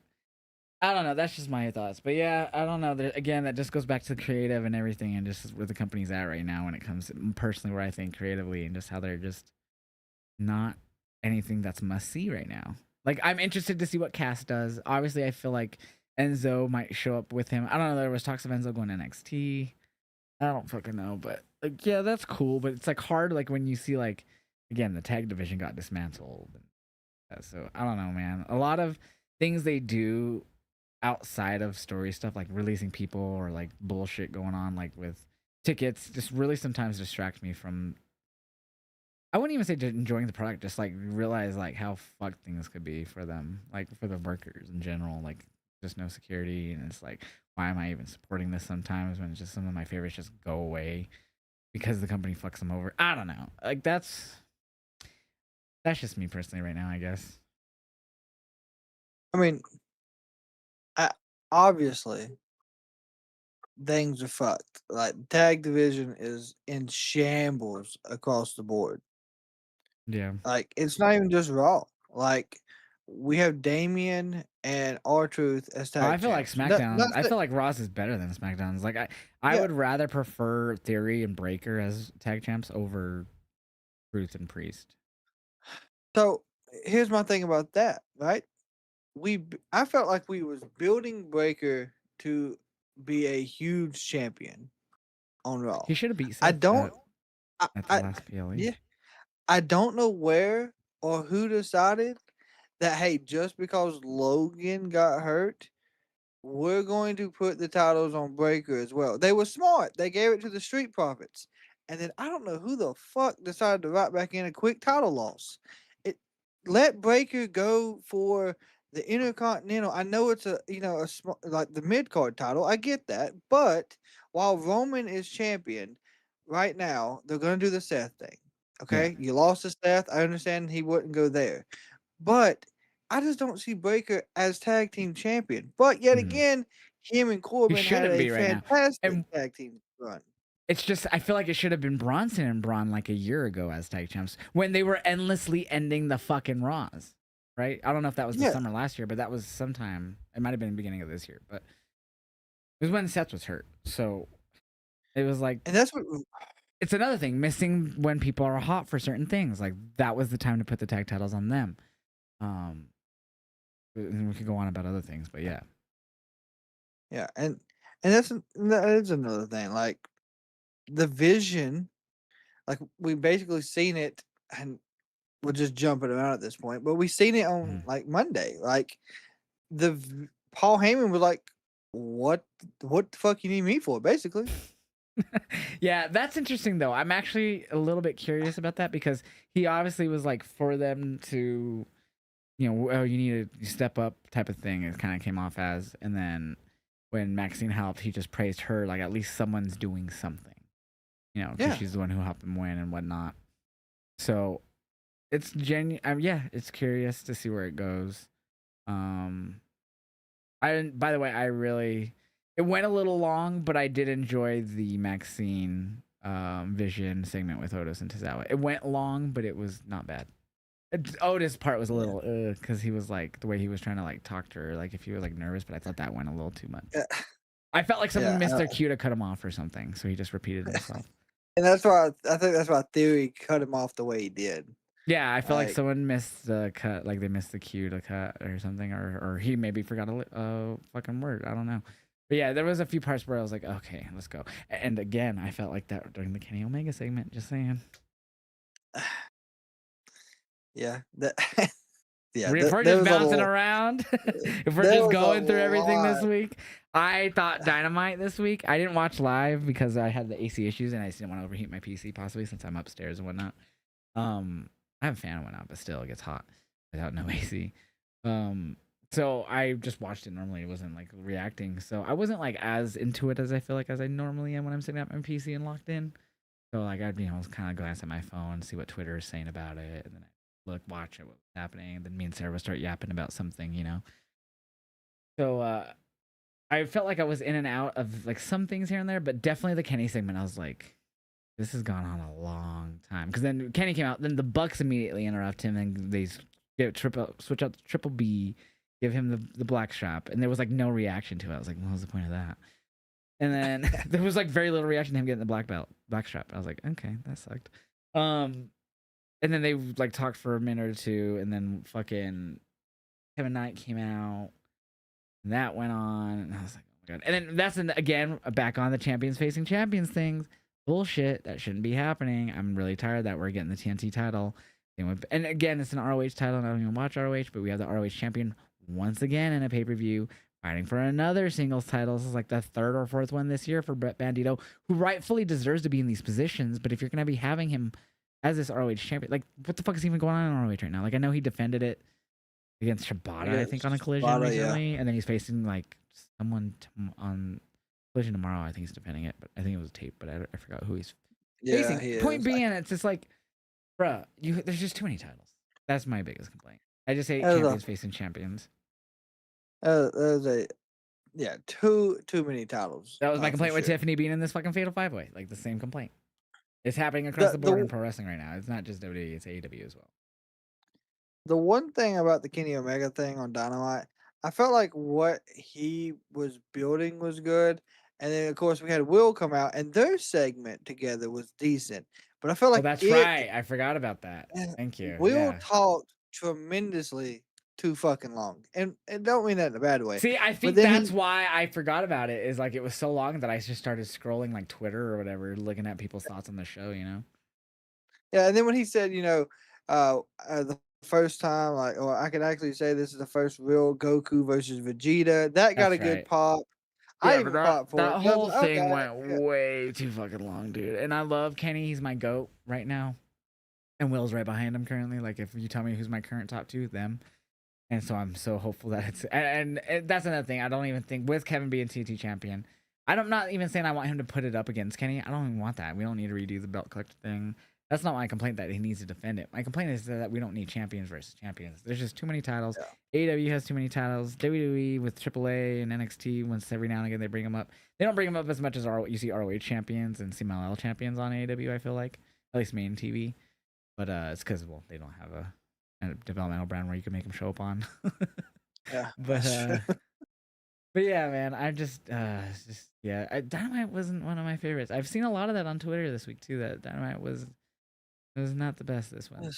I don't know. That's just my thoughts. But yeah, I don't know. Again, that just goes back to the creative and everything, and just where the company's at right now when it comes to personally where I think creatively and just how they're just not anything that's must see right now. Like I'm interested to see what Cass does. Obviously, I feel like Enzo might show up with him. I don't know. There was talks of Enzo going to NXT. I don't fucking know, but like yeah, that's cool. But it's like hard like when you see like again the tag division got dismantled. So I don't know, man. A lot of things they do outside of story stuff, like releasing people or like bullshit going on, like with tickets, just really sometimes distract me from. I wouldn't even say enjoying the product, just like realize like how fucked things could be for them, like for the workers in general, like just no security, and it's like, why am I even supporting this sometimes when it's just some of my favorites just go away because the company fucks them over? I don't know. Like that's just me personally right now, I guess. I mean, I, obviously things are fucked. Like tag division is in shambles across the board. Yeah. Like it's not even just Raw. Like we have Damien and R-Truth as Oh, tag I feel like champs. Not, SmackDown. not I that, feel like Ross is better than SmackDown's. Like I yeah. would rather prefer Theory and Breaker as tag champs over Truth and Priest. So here's my thing about that. Right, I felt like we was building Breaker to be a huge champion on Raw. He should have beat I Seth don't. at the I last PLE. yeah. I don't know where or who decided that. Hey, just because Logan got hurt, we're going to put the titles on Breaker as well. They were smart. They gave it to the Street Profits. And then I don't know who the fuck decided to write back in a quick title loss. It let Breaker go for the Intercontinental. I know it's a small, like the mid card title. I get that, but while Roman is champion right now, they're gonna do the Seth thing. Yeah. Okay, you lost to Seth. I understand he wouldn't go there, but I just don't see Breaker as tag team champion. But yet Mhm. again, him and He Corbin had shouldn't a be right now. fantastic And tag team run. it's just I feel like it should have been Bronson and Braun like a year ago as tag champs when they were endlessly ending the fucking Raws. Right? I don't know if that was the Yeah, summer last year, but that was sometime. It might have been the beginning of this year, but it was when Seth was hurt. So it was like and that's what. it's another thing missing when people are hot for certain things. Like that was the time to put the tag titles on them. Um, and we could go on about other things, but yeah. Yeah, and that is another thing. Like the vision, like we basically seen it, and we're just jumping around at this point. But we seen it on Mhm. like Monday. Like Paul Heyman was like, What the fuck you need me for?" Basically, Yeah, that's interesting though. I'm actually a little bit curious about that because he obviously was like for them to, oh, you need to step up type of thing. It kind of came off as, and then when Maxine helped, he just praised her like at least someone's doing something, because yeah. she's the one who helped him win and whatnot. So it's genuine. Yeah, it's curious to see where it goes. Um, I didn't. By the way, I really. It went a little long, but I did enjoy the Maxine Vision segment with Otis and Tozawa. It went long, but it was not bad. Otis part was a little because he was like the way he was trying to like talk to her, like if he was like nervous. But I thought that went a little too much. Yeah, I felt like someone yeah, missed their cue to cut him off or something, so he just repeated himself. and that's why I think that's why Theory cut him off the way he did. Yeah, I feel like Like, someone missed the cut, like they missed the cue to cut or something, or he maybe forgot a fucking word. I don't know. But yeah, there was a few parts where I was like, okay, let's go. And again, I felt like that during the Kenny Omega segment. Just saying. yeah, that, yeah, If we're there just was a bouncing little, around, if we're there just was a going through everything this lot. week, I thought Dynamite this week. I didn't watch live because I had the AC issues and I just didn't want to overheat my PC, possibly since I'm upstairs and whatnot. I have a fan and whatnot, but still, it gets hot without no AC. Um, so I just watched it normally. It wasn't like reacting, so I wasn't like as into it as I feel like as I normally am when I'm sitting at my PC and locked in. So like I'd kind of glance at my phone, see what Twitter is saying about it, and then I look, watch it, what's happening. And then me and Sarah would start yapping about something. So I felt like I was in and out of like some things here and there, but definitely the Kenny segment. I was like, this has gone on a long time. Because then Kenny came out, then the Bucks immediately interrupt him, and they switch out to Triple B, give him the black strap, and there was like no reaction to it. I was like, what was the point of that? And then there was like very little reaction to him getting the black strap. I was like, okay, that sucked. And then they like talked for a minute or two, and then fucking Kevin Knight came out, and that went on, and I was like, oh my god. And then that's again back on the champions facing champions things. Bullshit. That shouldn't be happening. I'm really tired that we're getting the TNT title. And again, it's an ROH title, and I don't even watch ROH, but we have the ROH champion once again in a pay-per-view fighting for another singles title. This is like the third or fourth one this year for Brett Bandito, who rightfully deserves to be in these positions. But if you're going to be having him as this ROH champion, like what the fuck is even going on in ROH right now? Like I know he defended it against Shibata, I think, on a collision Yeah. recently, and then he's facing like someone on collision tomorrow. I think he's defending it, but I think it was tape, but I forgot who he's Yeah, facing. he Point is. being, it's just like, bruh, there's just too many titles. That's my biggest complaint. I just hate That was champions facing champions. There's a too many titles That was my for complaint with sure. Tiffany being in this fucking Fatal 5-Way. Like the same complaint. It's happening across The the board in the pro wrestling right now. It's not just WWE, it's AEW as well. the one thing about the Kenny Omega thing on Dynamite, I felt like what he was building was good, and then of course we had Will come out, and their segment together was decent, but I felt Oh, like that's right. I forgot about that. Thank you. Will Yeah. talked tremendously too fucking long, and don't mean that in a bad way, See, I but think then that's he why I forgot about it. Is like it was so long that I just started scrolling like Twitter or whatever, looking at people's thoughts on the show. You know. yeah, and then when he said, the first time, like, or I can actually say this is the first real Goku versus Vegeta, that got a That's good right. pop. I Yeah, but even that popped for it. that 'Cause I was whole like, thing okay, went yeah, way too fucking long, dude. And I love Kenny. He's my goat right now. And Will's right behind him currently. Like if you tell me who's my current top two, them. And so I'm so hopeful that it's and that's another thing. I don't even think with Kevin being TT champion, I'm not even saying I want him to put it up against Kenny. I don't even want that. We don't need to redo the belt collector thing. That's not my complaint that he needs to defend it. My complaint is that we don't need champions versus champions. There's just too many titles. yeah. AEW has too many titles. WWE with AAA and NXT, once every now and again they bring them up. They don't bring them up as much as you see ROH champions and CMLL champions on AEW. I feel like at least main TV, but it's because they don't have a developmental brand where you can make them show up on. Yeah, but that's true. but yeah, man, I just yeah, Dynamite wasn't one of my favorites. I've seen a lot of that on Twitter this week too. That Dynamite was not the best this one. I mean,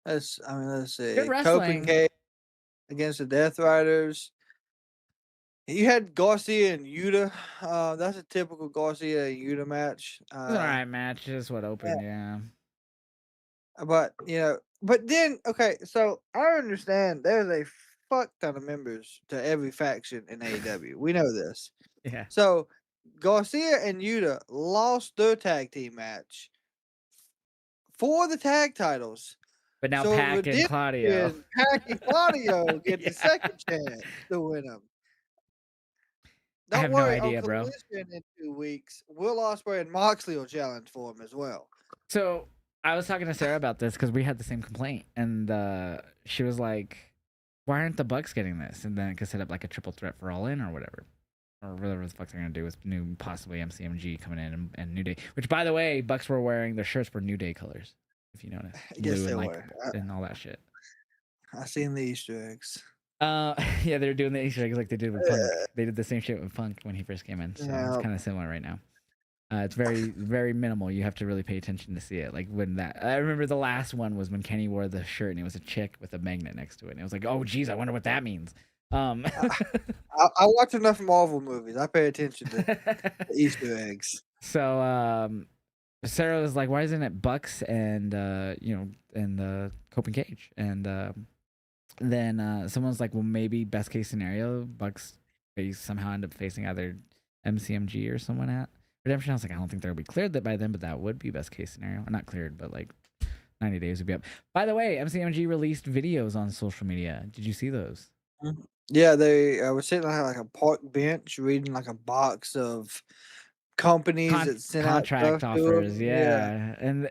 let's Good see. Copen wrestling. K against the Death Riders. You had Garcia and Yuta. That's a typical Garcia and Yuta match. It was an alright match. Just what Yeah, opened, yeah. but then okay, so I understand there's a fuck ton of members to every faction in AEW. We know this. Yeah. So Garcia and Yuta lost their tag team match for the tag titles. But now So Pac and Claudio. Redemption, Pac and Claudio get the Yeah. second chance to win them. I Don't have no worry, on idea, bro. Collision in 2 weeks, Will Ospreay and Moxley will challenge for him as well. So I was talking to Sarah about this because we had the same complaint, and she was like, "Why aren't the Bucks getting this?" And then it could set up like a triple threat for All In or whatever, or whatever the fuck they're gonna do with new possibly MCMG coming in and New Day. Which, by the way, Bucks were wearing their shirts were New Day colors, if you notice, Yes, blue they and like were. and all that shit. I seen the Easter eggs. Yeah, they're doing the Easter eggs like they did with Punk. Uh, They did the same shit with Punk when he first came in, so it's yeah, kind of similar right now. It's very, very minimal. You have to really pay attention to see it. Like when I remember the last one was when Kenny wore the shirt and it was a chick with a magnet next to it, and it was like, oh, geez, I wonder what that means. I watch enough Marvel movies. I pay attention to the Easter eggs. So Sarah was like, why isn't it Bucks and Cope and Cage? And then someone's like, well, maybe best case scenario, Bucks they somehow end up facing either MCMG or someone at Redemption. I was like, I don't think they'll be cleared that by then, but that would be best case scenario. Not cleared, but like 90 days would be up. By the way, MCMG released videos on social media. Did you see those? Mhm. Yeah, they were sitting on like a park bench reading like a box of companies that sent out stuff Contract to offers, them. Yeah. yeah, and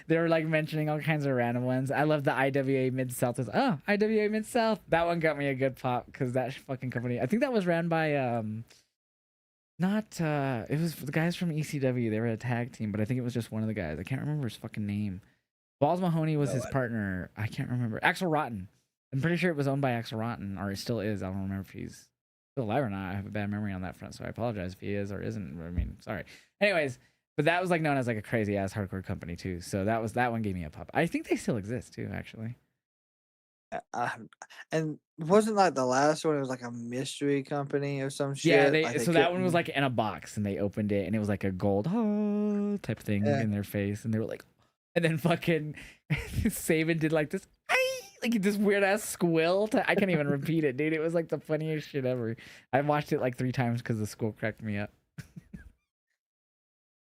they were like mentioning all kinds of random ones. I love the IWA Mid South. IWA Mid South. That one got me a good pop because that fucking company. I think that was ran by not it was the guys from ECW. They were a tag team, but I think it was just one of the guys. I can't remember his fucking name. Balls Mahoney was No, his partner. I can't remember. Axel Rotten. I'm pretty sure it was owned by Axel Rotten, or it still is. I don't remember if he's still alive or not. I have a bad memory on that front, so I apologize if he is or isn't. I mean, sorry. Anyways, but that was like known as like a crazy ass hardcore company too. So that one gave me a pop. I think they still exist too, actually. I, and wasn't like the last one. It was like a mystery company or some Yeah, shit. they Like they so that one was couldn't. like in a box and they opened it and it was like a gold type thing Yeah. in their face and they were like, and then fucking Saban did like this. Like this weird ass squill. I can't even repeat it, dude. It was like the funniest shit ever. I watched it like 3 times because the squill cracked me up.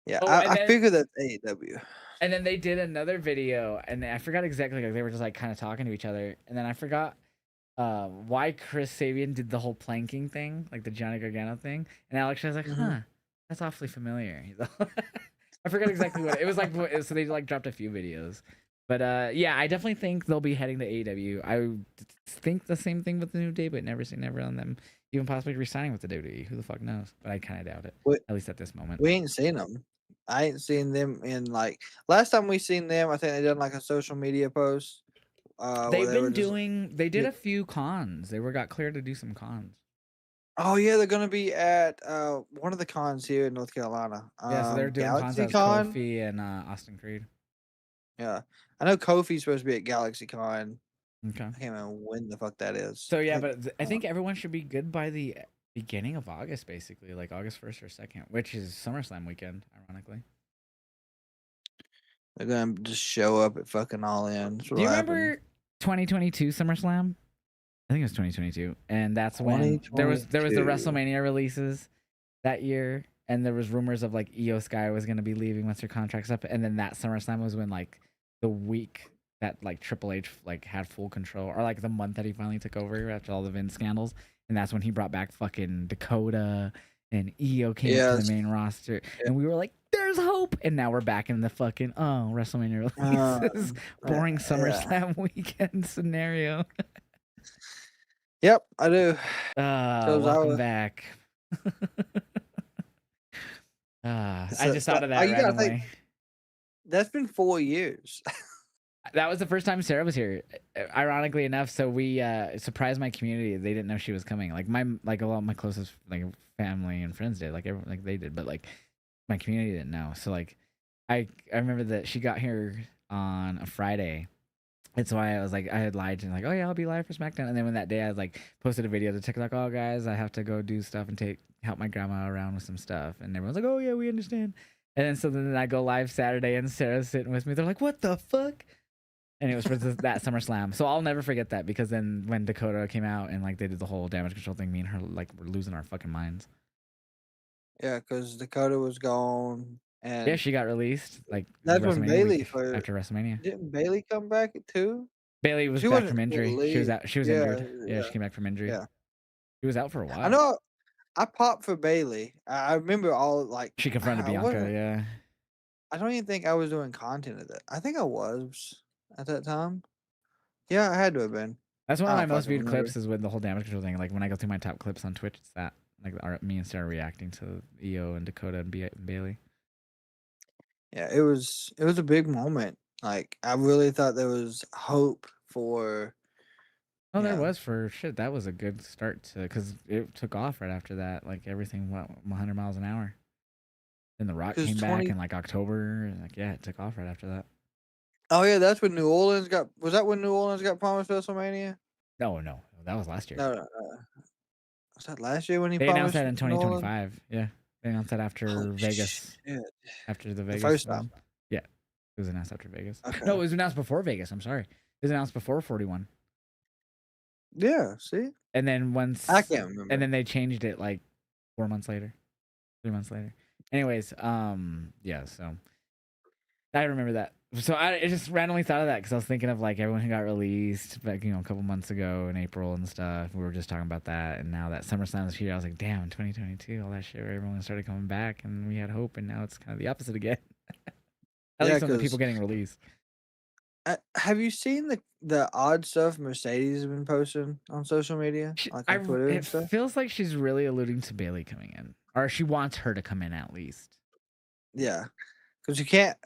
Yeah, Oh, and I then figured that's AEW. and then they did another video, and I forgot exactly. Like they were just like kind of talking to each other, and then I forgot why Chris Sabian did the whole planking thing, like the Johnny Gargano thing, and Alex was like, Mhm. "Huh, that's awfully familiar." I forgot exactly what it was like. So they like dropped a few videos, But yeah, I definitely think they'll be heading to AEW. Think the same thing with the New Day, but never say never on them even possibly resigning with the WWE. Who the fuck knows? But I kind of doubt it, We, at least at this moment. we ain't seen them. I ain't seen them in like last time we seen them. I think they done like a social media post. Where They've they were been just doing. They did a few cons. They got cleared to do some cons. oh yeah, they're gonna be at one of the cons here in North Carolina. Yeah, so they're doing cons Galaxy as Con. Kofi and Austin Creed. Yeah, I know Kofi's supposed to be at Galaxy Con. Okay. I can't remember when the fuck that is. So yeah, but I think everyone should be good by the beginning of August, basically, like August 1st or 2nd, which is SummerSlam weekend, ironically. They're gonna just show up at fucking All In. That's Do you what'll happen. remember 2022 SummerSlam? I think it was 2022, and that's when there was the 2022. WrestleMania releases that year, and there was rumors of like Io Sky was gonna be leaving once her contract's up, and then that SummerSlam was when like the week that like Triple H like had full control, or like the month that he finally took over after all the Vince scandals, and that's when he brought back fucking Dakota and Io came up to Yes. the main roster, Yeah. and we were like, "There's hope!" And now we're back in the fucking WrestleMania releases, boring SummerSlam weekend scenario. Yep, I do. Welcome back. I just thought of that you gotta think randomly. that's been 4 years. That was the first time Sarah was here. Ironically enough, so we surprised my community. They didn't know she was coming. Like a lot of my closest like family and friends did. Like everyone, like they did, but like my community didn't know. So like I remember that she got here on a Friday. That's why I was like, I had lied to like, oh yeah, I'll be live for SmackDown. And then when that day I like posted a video to TikTok, oh guys, I have to go do stuff and help my grandma around with some stuff. And everyone's like, oh yeah, we understand. And then so then I go live Saturday and Sarah's sitting with me. They're like, what the fuck? And it was for that SummerSlam. So I'll never forget that because then when Dakota came out and like they did the whole damage control thing, me and her like were losing our fucking minds. Yeah, because Dakota was gone, Yeah, and she got released like that's when WrestleMania Bailey week after WrestleMania. didn't Bailey come back too? Bailey was She back from wasn't injury. She was released. out. She was Yeah, injured. Yeah, she came back from injury. yeah. She was out for a I while. know. I popped for Bailey. I remember all like She confronted Bianca. Yeah. I don't even think I was doing content at that. I think I was at that time. Yeah, I had to have been. That's one I of my don't most fucking viewed remember. clips is with the whole damage control thing. Like when I go through my top clips on Twitch, it's that like me and Sarah reacting to Io and Dakota and Bailey. Yeah, it was a big moment. Like I really thought there was hope for. Oh, there Yeah, was for shit. That was a good start to because it took off right after that. Like everything went 100 miles an hour. Then The Rock because came back 20. in like October. And, like yeah, it took off right after that. Oh yeah, that's when New Orleans got. Was that when New Orleans got promised WrestleMania? No, that was last year. No. Was that last year when he They announced promised that in New Orleans? 2025. Yeah, they announced that after Holy Vegas. shit! After the The Vegas first time. one. Yeah, it was announced after Vegas. Okay. No, it was announced before Vegas. I'm sorry. It was announced before 41. Yeah. See, And then I can't remember. and then they changed it like 4 months later, 3 months later. Anyways, yeah. So I remember that. So I just randomly thought of that because I was thinking of like everyone who got released, like a couple months ago in April and stuff. We were just talking about that, and now that SummerSlam is here, I was like, damn, 2022, all that shit where everyone started coming back, and we had hope, and now it's kind of the opposite again. At Yeah, least on the people because getting released. have you seen the odd stuff Mercedes has been posting on social media, like on Twitter and It stuff? feels like she's really alluding to Bailey coming in, or she wants her to come in at least. Yeah, because you can't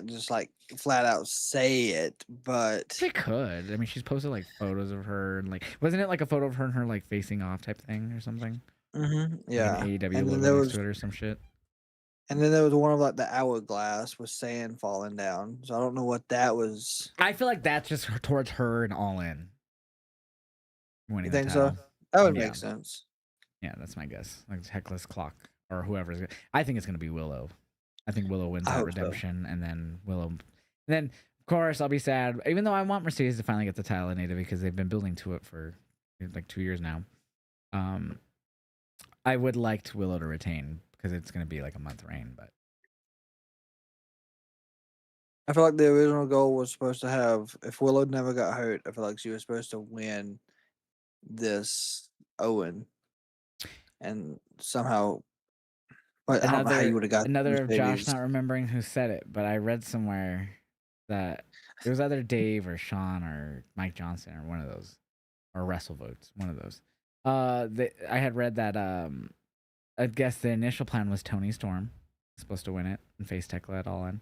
just like flat out say it, but She could. I mean, she's posted like photos of her and like, wasn't it like a photo of her and her like facing off type thing or something? Like an yeah. AEW And then logo there next was to it or some shit. one of like the hourglass with sand falling down. So I don't know what that was. I feel like that's just towards her and All In You winning the think title. so? That would Yeah, make sense. yeah, that's my guess. Like Heckless Clock or whoever's. I think it's gonna be Willow. I think Willow wins I that hope so. redemption, and then and then of course I'll be sad, even though I want Mercedes to finally get the title in AEW because they've been building to it for like 2 years now. I would like Willow to retain because it's gonna be like a month reign, but I feel like the original goal was supposed to have if Willow never got hurt. I feel like she was supposed to win this Owen, and somehow, but I don't know how you would have got another of Josh Mercedes. not remembering who said it, but I read somewhere that It was either Dave or Sean or Mike Johnson or one of those, or WrestleVotes, one of those. I had read that I guess the initial plan was Tony Storm supposed to win it and face Tekla at All In.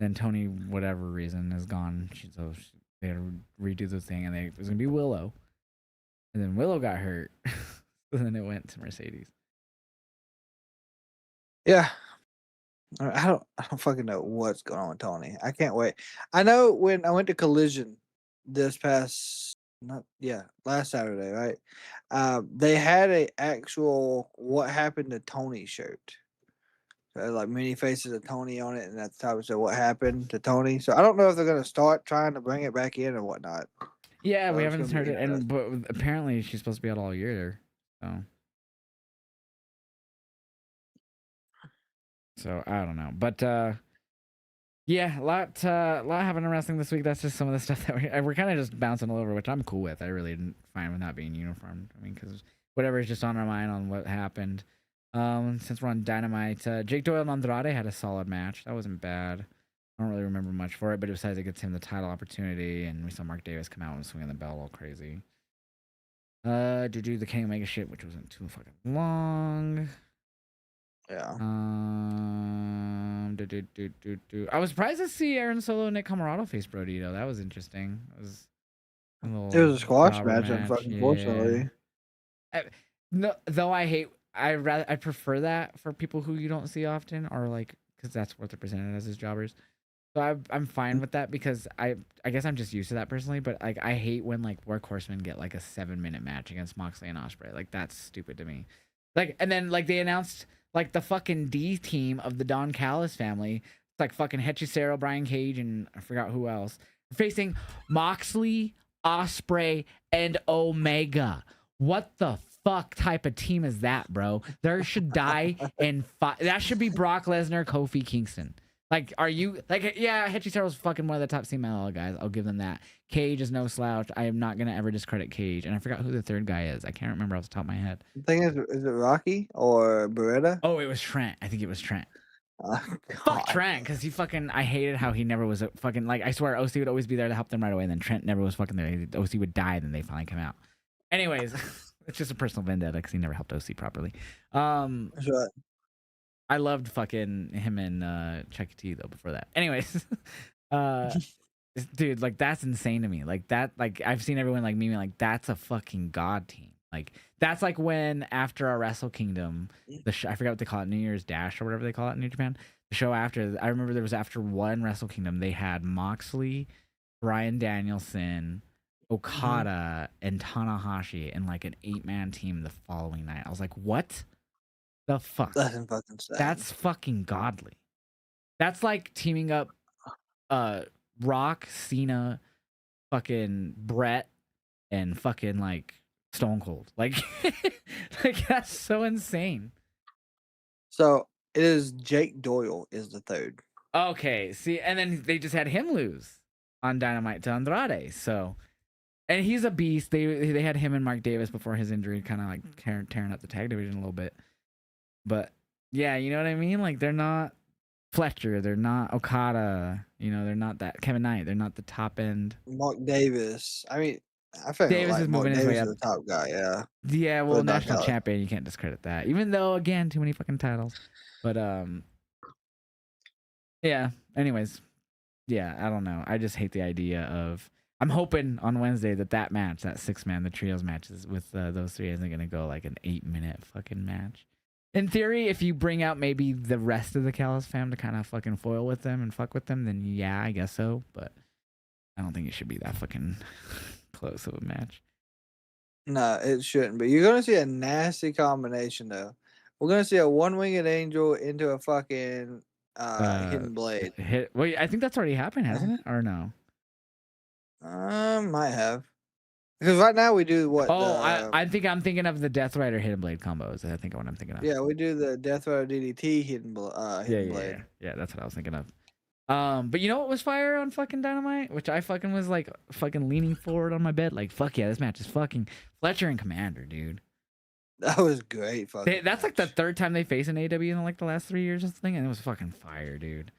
Then Tony, whatever reason, is gone. They had to redo the thing, and it was gonna be Willow, and then Willow got hurt, and then it went to Mercedes. Yeah. I don't fucking know what's going on with Tony. I can't wait. I know when I went to Collision this past last Saturday, right? They had a actual "What Happened to Tony" shirt. So it had, like, many faces of Tony on it, and at the top it said "What Happened to Tony." So I don't know if they're gonna start trying to bring it back in or whatnot. Yeah, So we it's haven't gonna be heard it, interesting. but apparently she's supposed to be out all year. So I don't know, but yeah, lot happening in wrestling this week. That's just some of the stuff that we're kind of just bouncing all over, which I'm cool with. I really didn't fine with not being uniformed. I mean, because whatever is just on our mind on what happened. Since we're on Dynamite, Jake Doyle and Andrade had a solid match. That wasn't bad. I don't really remember much for it, but besides it gets him the title opportunity, and we saw Mark Davis come out and swinging the belt all crazy. To do the Kenny Omega shit, which wasn't too fucking long. Yeah. I was surprised to see Aaron Solo and Nick Camarado face Brody though. That was interesting. It was a It little was a squash jobber match, match. Yeah. unfortunately. No, though I prefer that for people who you don't see often, or like because that's what they're presented as jobbers. So I'm fine with that because I guess I'm just used to that personally. But like I hate when like workhorsemen get like a 7-minute match against Moxley and Ospreay. Like that's stupid to me. Like and then like they announced like the fucking D team of the Don Callis family. It's like fucking Hechicero, Brian Cage, and I forgot who else facing Moxley, Ospreay, and Omega. What the fuck type of team is that, bro? There should die in that should be Brock Lesnar, Kofi Kingston. Like, are you like? Yeah, Hechisaro's fucking one of the top CMLL guys. I'll give them that. Cage is no slouch. I am not gonna ever discredit Cage, and I forgot who the third guy is. I can't remember off the top of my head. The thing is it Rocky or Beretta? Oh, it was Trent. I think it was Trent. Oh, Fuck God. Trent, because he fucking. I hated how he never was a fucking like. I swear, OC would always be there to help them right away, and then Trent never was fucking there. OC would die, and then they finally come out. Anyways, it's just a personal vendetta because he never helped OC properly. That's right. I loved fucking him and Chucky T though before that. Anyways, uh dude, like that's insane to me. Like that, like I've seen everyone like me like that's a fucking god team. Like that's like when after a Wrestle Kingdom, I forgot what they call it, New Year's Dash or whatever they call it in New Japan. The show after, I remember there was after one Wrestle Kingdom, they had Moxley, Bryan Danielson, Okada, and Tanahashi in like an 8-man team the following night. I was like, what the fuck? That's fucking insane. That's fucking godly. That's like teaming up Rock, Cena, fucking Brett, and fucking like Stone Cold. Like like that's so insane. So it is Jake Doyle is the third. Okay, see, and then they just had him lose on Dynamite to Andrade. So and he's a beast. They had him and Mark Davis before his injury, kind of like tearing up the tag division a little bit. But yeah, you know what I mean? Like they're not Fletcher, they're not Okada, you know, they're not that Kevin Knight, they're not the top end. Mark Davis. I mean, I feel Davis like is Mark moving his way Davis up. is the top guy, yeah. Yeah, For well, the national knockout. champion, you can't discredit that. Even though, again, too many fucking titles. But yeah. Anyways, yeah, I don't know. I just hate the idea of. I'm hoping on Wednesday that match, that 6-man, the trios matches with those three, isn't gonna go like an 8-minute fucking match. In theory, if you bring out maybe the rest of the Callis fam to kind of fucking foil with them and fuck with them, then yeah, I guess so. But I don't think it should be that fucking close of a match. No, it shouldn't be. You're gonna see a nasty combination though. We're gonna see a one-winged angel into a fucking hidden blade. Well, I think that's already happened, hasn't it? Or no? Might have. Because right now we do what? Oh, I'm thinking of the Death Rider Hidden Blade combos. I think of what I'm thinking of. Yeah, we do the Death Rider DDT hidden blade. Yeah, that's what I was thinking of. But you know what was fire on fucking Dynamite? Which I fucking was like fucking leaning forward on my bed, like fuck yeah, this match is fucking Fletcher and Commander, dude. That was great. That's like the third time they face an AW in like the last 3 years or something, and it was fucking fire, dude.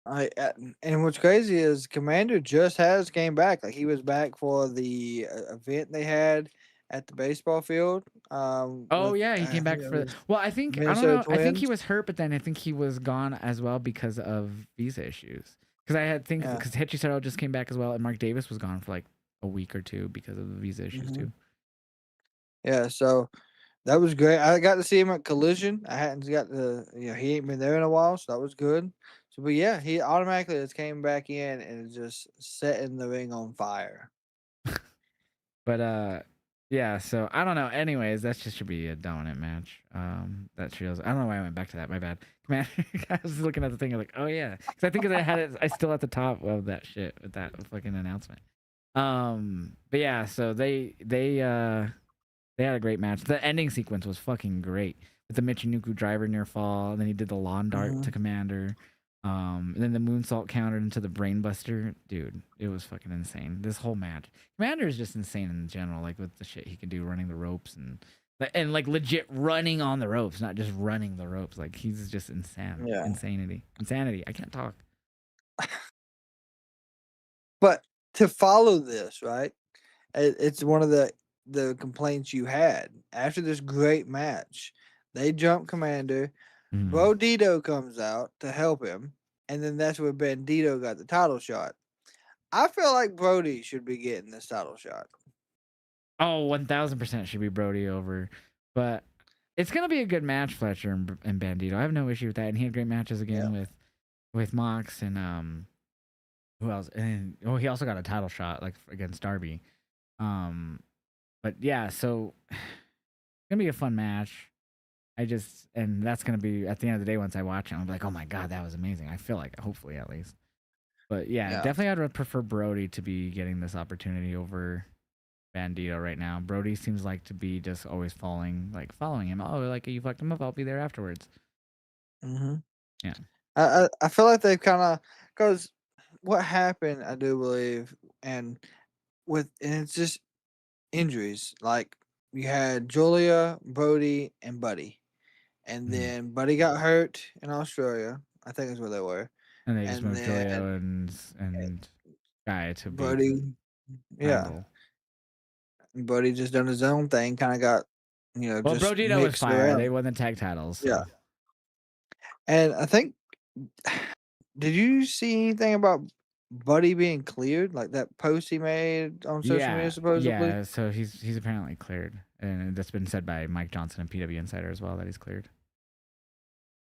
And what's crazy is Commander just has came back. Like he was back for the event they had at the baseball field. Oh With yeah, he I came think back it for. was Well, I don't Minnesota know. I think he Twins. was hurt, but then I think he was gone as well because of visa issues. Because I had think Yeah. because Hechicero just came back as well, and Mark Davis was gone for like a week or two because of the visa issues hmm too. Yeah. So that was great. I got to see him at Collision. I hadn't got to, he ain't been there in a while, so that was good. So, but yeah, he automatically just came back in and is just setting the ring on fire. But yeah. So I don't know. Anyways, that just should be a dominant match. That trios. I don't know why I went back to that. My bad. Man, I was looking at the thing. I'm like, oh yeah, because I think I had it. I still at the top of that shit with that fucking announcement. But yeah. So they had a great match. The ending sequence was fucking great with the Michinoku driver near fall. And then he did the lawn dart to hmm Commander. And then the moonsault countered into the brainbuster. Dude, it was fucking insane. This whole match. Commander is just insane in general, like with the shit he can do running the ropes and like legit running on the ropes, not just running the ropes. Like he's just insane. Yeah. Insanity. I can't talk. But to follow this, right? It's one of the complaints you had after this great match. They jump Commander. Mm. Bodito comes out to help him, and then that's where Bandito got the title shot. I feel like Brody should be getting this title shot. Oh, 1000% should be Brody over. But it's gonna be a good match, Fletcher and Bandito. I have no issue with that. And he had great matches Yeah. again with Mox and who else? And he also got a title shot like against Darby. Um, but yeah, so it's gonna be a fun match. And that's gonna be at the end of the day once I watch it, I'll be like, oh my god, that was amazing. I feel like hopefully at least. But yeah, Yeah. definitely I'd prefer Brody to be getting this opportunity over Bandito right now. Brody seems like to be just always following him. Oh, like you fucked him up, I'll be there afterwards. hmm Yeah. I feel like they've kind of because what happened, I do believe, and and it's just injuries. Like you had Julia, Brody, and Buddy, and Mhm. then Buddy got hurt in Australia. I think is where they were, And they just and moved then Julio and Guy to be Buddy, yeah, Angle. Buddy just done his own thing. Kind of got, Well, just Brodito was mixed fire. around. They won the tag titles, Yeah, so and I think, did you see anything about Buddy being cleared? Like that post he made on social media, yeah, supposedly. yeah. So he's apparently cleared, and that's been said by Mike Johnson and PW Insider as well that he's cleared.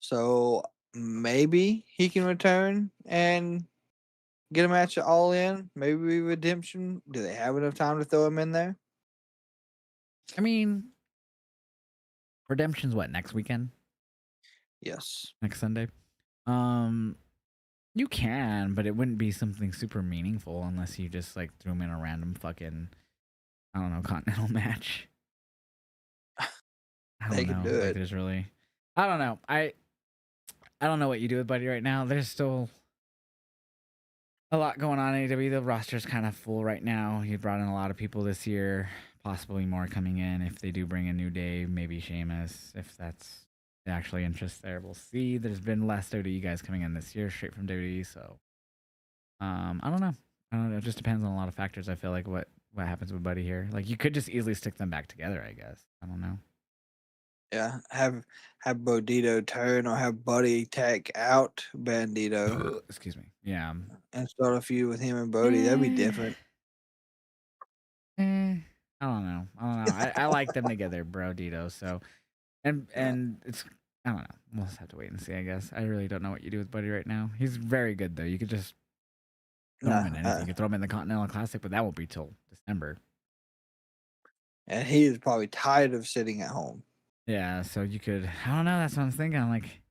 So maybe he can return and get a match at All In. Maybe Redemption. Do they have enough time to throw him in there? I mean, Redemption's what next weekend, Yes. next Sunday. Um, you can, but it wouldn't be something super meaningful unless you just like threw him in a random fucking I don't know continental match. I They don't can know. do Like it. there's really, I don't know. I don't know what you do with Buddy right now. There's still a lot going on in AEW. The roster's kind of full right now. He brought in a lot of people this year, possibly more coming in if they do bring a New Day, maybe Sheamus, if that's actually interest there. We'll see. There's been less WWE guys coming in this year straight from WWE, so I don't know. I don't know. It just depends on a lot of factors. I feel like what happens with Buddy here. Like you could just easily stick them back together, I guess. I don't know. Yeah. Have Bodito turn or have Buddy tag out Bandito Excuse me. Yeah. and start a feud with him and Bodie. That'd be Eh, different. I don't know. I like them together, bro, Dito. So Yeah. and it's I don't know. We'll just have to wait and see. I guess I really don't know what you do with Buddy right now. He's very good though. You could just throw him Nah. in anything. You could throw him in the Continental Classic, but that won't be till December. And he is probably tired of sitting at home. Yeah, so you could. I don't know. That's what I'm thinking. I'm like,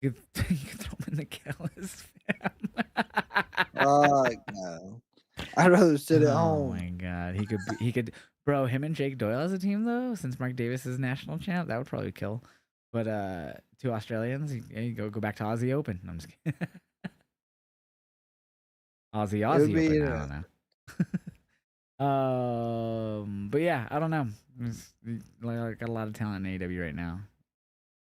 you could throw him in the Gallus fam. No. I'd rather sit at Oh home. my god, he could. He could. Bro, him and Jake Doyle as a team though, since Mark Davis is national champ, that would probably kill. But two Australians, you go back to Aussie Open. I'm just kidding. It would Aussie be Open. I don't know. But yeah, I don't know. Like, got a lot of talent in AEW right now.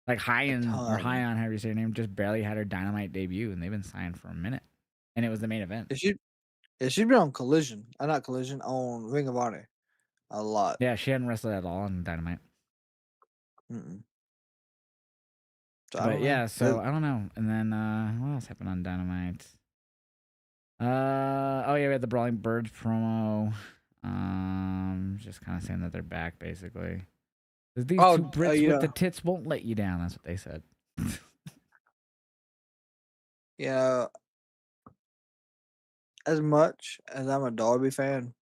Like a High ton. on, however you say her name, just barely had her Dynamite debut, and they've been signed for a minute, and it was the main event. Yeah, she's been on Collision. Not Collision, on Ring of Honor a lot. Yeah, she hadn't wrestled at all on Dynamite. Mm-mm. So I But don't know. yeah, so I don't know. And then what else happened on Dynamite? Oh yeah, we had the Brawling Birds promo. Just kind of saying that they're back, basically. 'Cause these two Brits You with the know, tits won't let you down. That's what they said. you know, as much as I'm a Darby fan,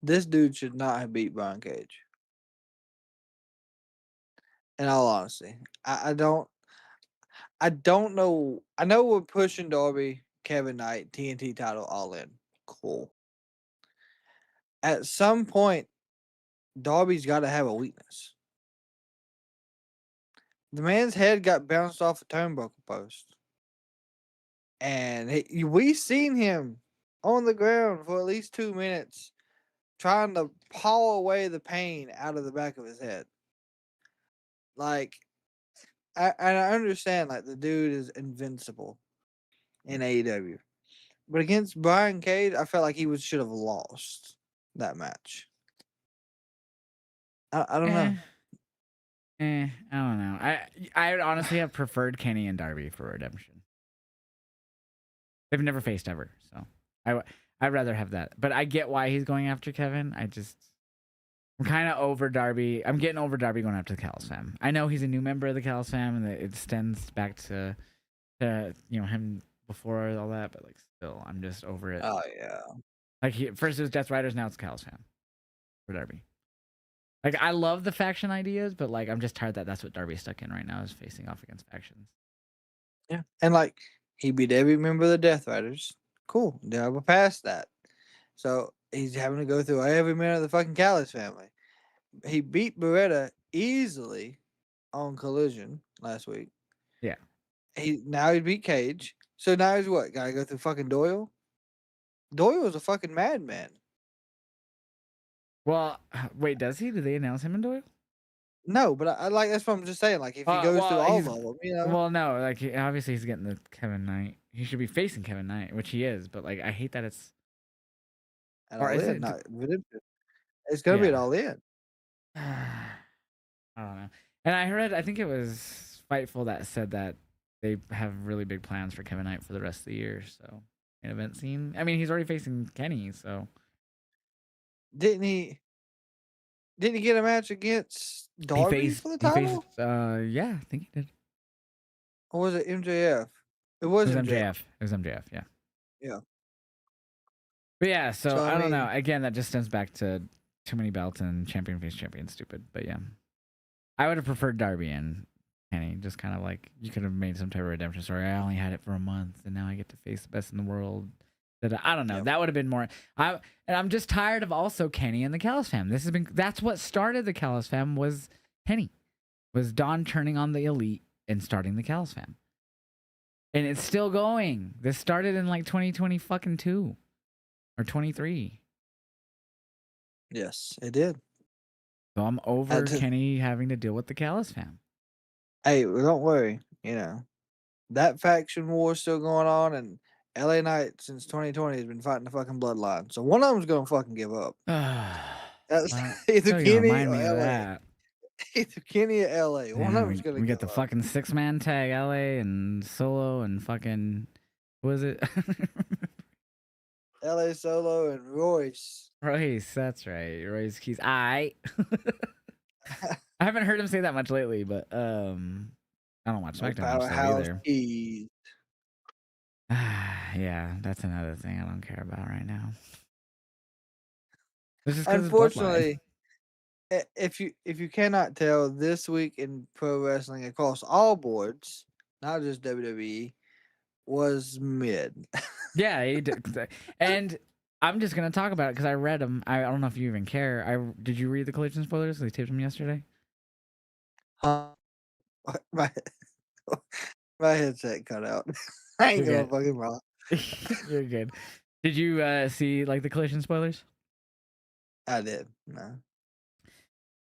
this dude should not have beat Brian Cage. In all honesty, I don't know. I know we're pushing Darby, Kevin Knight, TNT title all in. Cool. At some point, Darby's got to have a weakness. The man's head got bounced off a turnbuckle post, and we seen him on the ground for at least 2 minutes trying to paw away the pain out of the back of his head. Like, and I understand, like, the dude is invincible in AEW, but against Brian Cage, I felt like he should have lost that match. I don't know. eh, I don't know. I would honestly have preferred Kenny and Darby for Redemption. They've never faced ever, so I'd rather have that. But I get why he's going after Kevin. I'm kind of over Darby. I'm getting over Darby going after the Callis fam. I know he's a new member of the Callis fam, and it extends back to him before all that. But like, still, I'm just over it. Oh yeah. Like first it was Death Riders, now it's Callis fam for Darby. Like I love the faction ideas, but like I'm just tired that that's what Darby's stuck in right now is facing off against factions. Yeah. And like he beat every member of the Death Riders. Cool. Now we're past that. So he's having to go through every member of the fucking Callis family. He beat Beretta easily on Collision last week. Yeah. He beat Cage. So now he's what? Gotta go through fucking Doyle? Doyle was a fucking madman. Well, wait, does he? Do they announce him in Doyle? No, but I like that's what I'm just saying. Like if he goes through all of them, Well, no, like obviously he's getting the Kevin Knight. He should be facing Kevin Knight, which he is. But like, I hate that it's at or all is in, it? not redemption. It's gonna be Yeah. at all in. I don't know. And I heard, I think it was Fightful that said that they have really big plans for Kevin Knight for the rest of the year. So, main event scene. I mean, he's already facing Kenny, so Didn't he? Didn't he get a match against Darby for the he faced. title, Yeah, I think he did. or was it MJF? It It was was MJF. MJF. It was MJF. Yeah. Yeah. But yeah, so So I I don't know. mean, Again, that just stems back to too many belts and champion face champion stupid. But yeah, I would have preferred Darby and Kenny. Just kind of like you could have made some type of redemption story. I only had it for a month, and now I get to face the best in the world. I don't know. yep. That would have been more. I'm just tired of also Kenny and the Callis fam. That's what started the Callis fam was Kenny, was Don turning on the elite and starting the Callis fam, and it's still going. This started in like 2020 fucking 2 or 23. Yes, it did. So I'm over That's it. Kenny having to deal with the Callis fam. Hey, well, don't worry. That faction war is still going on, and LA Knight since 2020 has been fighting the fucking bloodline. So one of them's gonna fucking give up. That's Well, either still gonna Kenny remind or me of LA. that. Either Kenny or LA. One Yeah, of them's gonna we give get the up. fucking 6-man tag, LA and Solo and fucking who was it? LA Solo and Royce. Royce, that's right. Royce Keys. I haven't heard him say that much lately, but I don't watch No SmackDown much though powerhouse either. keys. Yeah, that's another thing I don't care about right now. It's just because it's bloodline. Unfortunately, if you cannot tell, this week in pro wrestling across all boards, not just WWE, was mid. Yeah, he did. And I'm just gonna talk about it because I read them. I don't know if you even care. Did you read the collision spoilers? They taped them yesterday. my my headset cut out. I ain't You're gonna fucking wrong. good. You're good. Did you see like the collision spoilers? I did. No.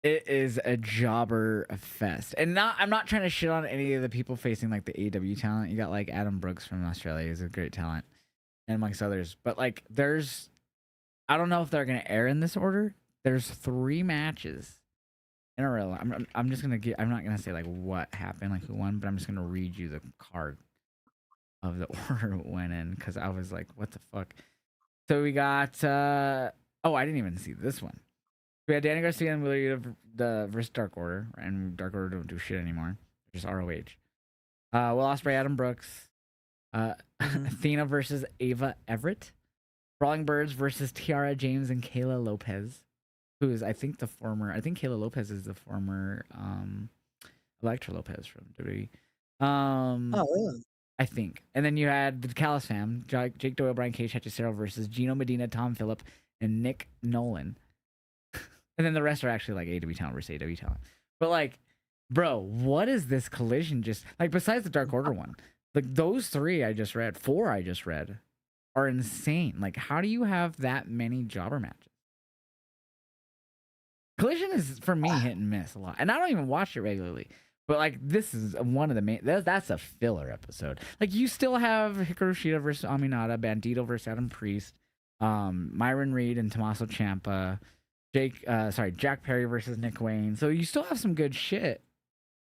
It is a jobber fest, and I'm not trying to shit on any of the people facing like the AEW talent. You got like Adam Brooks from Australia, he's a great talent, and amongst others. But like, I don't know if they're gonna air in this order. There's 3 matches in a row. I'm just gonna I'm not gonna say like what happened, like who won, but I'm just gonna read you the card of the order it went in because I was like, what the fuck. So we got oh, I didn't even see this one. We had Danny Garcia and Wheeler the versus Dark Order, and Dark Order don't do shit anymore. They're just ROH. Will Ospreay, Adam Brooks, Athena versus Ava Everett, Brawling Birds versus Tiara James and Kayla Lopez, who is I think Kayla Lopez is the former Electra Lopez from WWE. Oh, really? I think. And then you had the Callis fam, Jake Doyle, Brian Cage, Hechicero versus Gino Medina, Tom Phillip, and Nick Nolan. And then the rest are actually like AW talent versus AW talent. But like, bro, what is this collision just like besides the Dark Order one? Like those 4 I just read are insane. Like, how do you have that many jobber matches? Collision is for me hit and miss a lot. And I don't even watch it regularly. But like this is one of the main that's a filler episode. Like you still have Hikaru Shida versus Aminata, Bandito versus Adam Priest, Myron Reed and Tommaso Ciampa, Jack Perry versus Nick Wayne. So you still have some good shit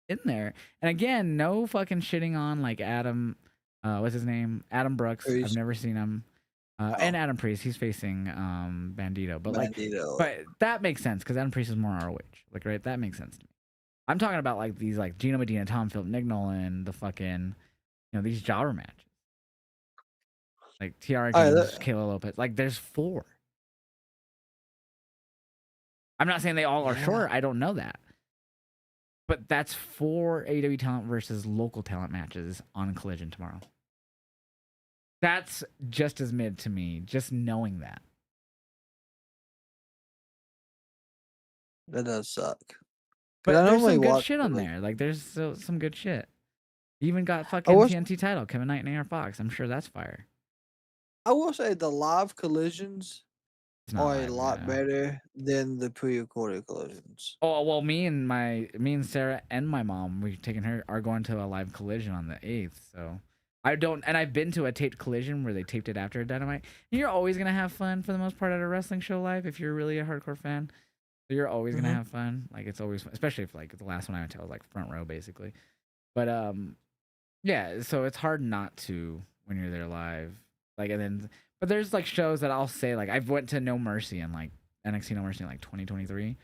in there. And again, no fucking shitting on like Adam what's his name? Adam Brooks. Priest. I've never seen him. And Adam Priest, he's facing Bandito. But but that makes sense because Adam Priest is more ROH. Like, right? That makes sense to me. I'm talking about like these like Gino Medina, Tom Phillip, Nick Nolan, the fucking these jobber matches. Like Tiara James, Kayla Lopez. Like there's 4. I'm not saying they all are short. I don't know that. But that's 4 AEW talent versus local talent matches on Collision tomorrow. That's just as mid to me, just knowing that. That does suck. But there's some good shit on there. Like there's some good shit. You even got fucking TNT title, Kevin Knight and AR Fox. I'm sure that's fire. I will say the live collisions are a lot better than the pre-recorded collisions. Oh well, me and Sarah and my mom, are going to a live collision on the 8th. So I've been to a taped collision where they taped it after a Dynamite. And you're always gonna have fun for the most part at a wrestling show live if you're really a hardcore fan. So you're always gonna have fun. Like it's always fun, especially if like the last one I went to was like front row basically. But yeah, so it's hard not to when you're there live. Like but there's like shows that I'll say like I've went to No Mercy and like NXT No Mercy in like 2023.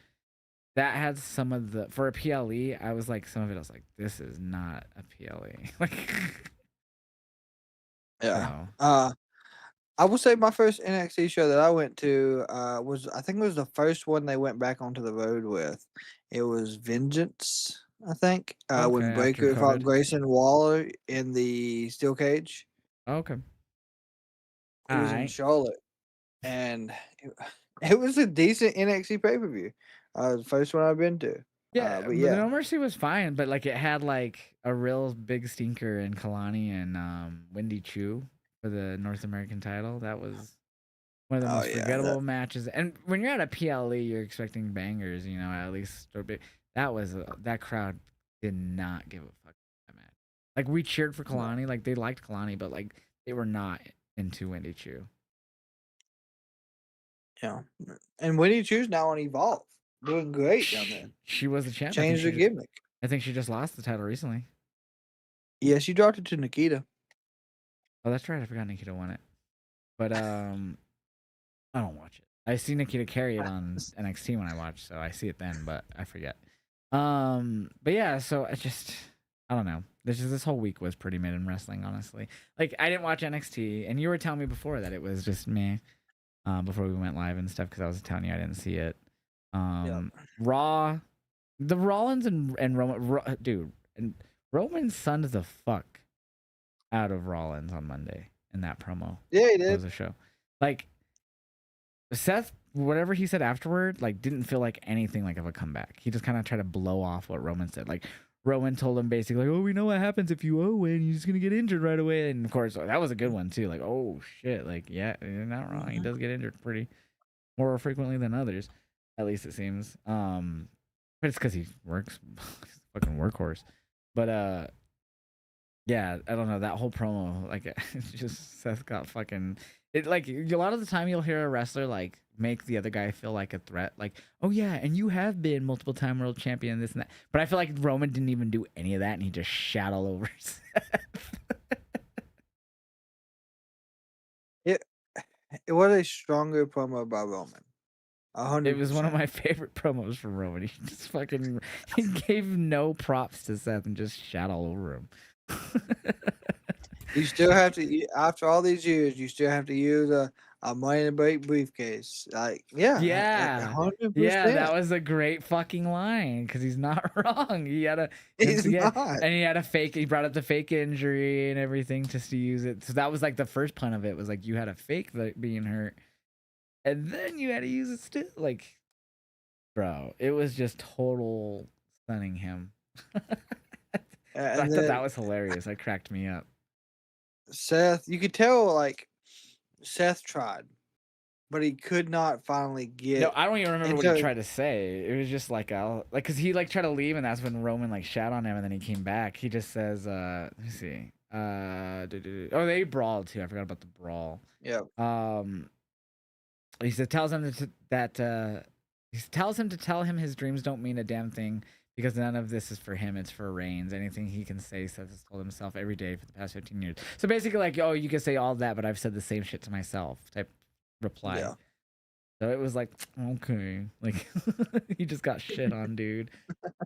That had some of the for a PLE. I was like some of it. I was like, this is not a PLE. Like, yeah. I will say my first NXT show that I went to was I think it was the first one they went back onto the road with. It was Vengeance, I think, when Breakker fought Grayson Waller in the steel cage. Okay. It was in Charlotte, and it was a decent NXT pay-per-view. The first one I've been to. Yeah, but yeah, No Mercy was fine, but like it had like a real big stinker in Kalani and Wendy Chu for the North American title. That was one of the most forgettable matches. And when you're at a PLE, you're expecting bangers, at least. That crowd did not give a fuck about that match. Like we cheered for Kalani, like they liked Kalani, but like they were not into Wendy Chu. Yeah, and Wendy Chu's now on Evolve, doing great down there. She was the champ. Changed her gimmick. I think she just lost the title recently. Yeah, she dropped it to Nikita. Oh, that's right. I forgot Nikita won it. But I don't watch it. I see Nikita carry it on NXT when I watch, so I see it then, but I forget. But yeah, so I don't know. This whole week was pretty mid in wrestling, honestly. Like I didn't watch NXT, and you were telling me before that it was just me. Before we went live and stuff, because I was telling you I didn't see it. Raw, the Rollins and Roman, dude, and Roman sunned the fuck out of Rollins on Monday in that promo. Yeah, he did. It was a show. Like Seth, whatever he said afterward, like didn't feel like anything like of a comeback. He just kind of tried to blow off what Roman said. Like Roman told him basically, like, "Oh, we know what happens if you owe it, and you're just gonna get injured right away." And of course, that was a good one too. Like, oh shit, like yeah, you're not wrong. He does get injured pretty more frequently than others, at least it seems. but it's because he works. He's a fucking workhorse. But yeah, I don't know that whole promo. Like, it's just Seth got fucking. It like a lot of the time you'll hear a wrestler like make the other guy feel like a threat. Like, oh yeah, and you have been multiple time world champion, this and that. But I feel like Roman didn't even do any of that, and he just shat all over Seth. It it was a stronger promo by Roman. It was one of 100%. my favorite promos from Roman. He just fucking he gave no props to Seth and just shat all over him. You still have to, after all these years, you still have to use a Money in the Bank briefcase. Like, yeah, Yeah. Yeah, that 100%. was a great fucking line because he's not wrong. He had a once He's again, not. and he had a fake. He brought up the fake injury and everything just to use it. So that was like the first pun of it was like you had a fake like, being hurt, and then you had to use it still. Like, bro, it was just total stunning him. I And thought that then was hilarious. That cracked me up. Seth, you could tell, like, Seth tried, but he could not finally No, get I don't even remember what he into. tried to say. It was just like, cause he like tried to leave, and that's when Roman like shat on him, and then he came back. He just says, let me see, oh, they brawled too. I forgot about the brawl. Yeah. Um, he said tells him he tells him to tell him his dreams don't mean a damn thing because none of this is for him. It's for Reigns. Anything he can say, Seth has told himself every day for the past 15 years. So basically, like, oh, you can say all that, but I've said the same shit to myself. Type reply. Yeah. So it was like, okay, like he just got shit on, dude.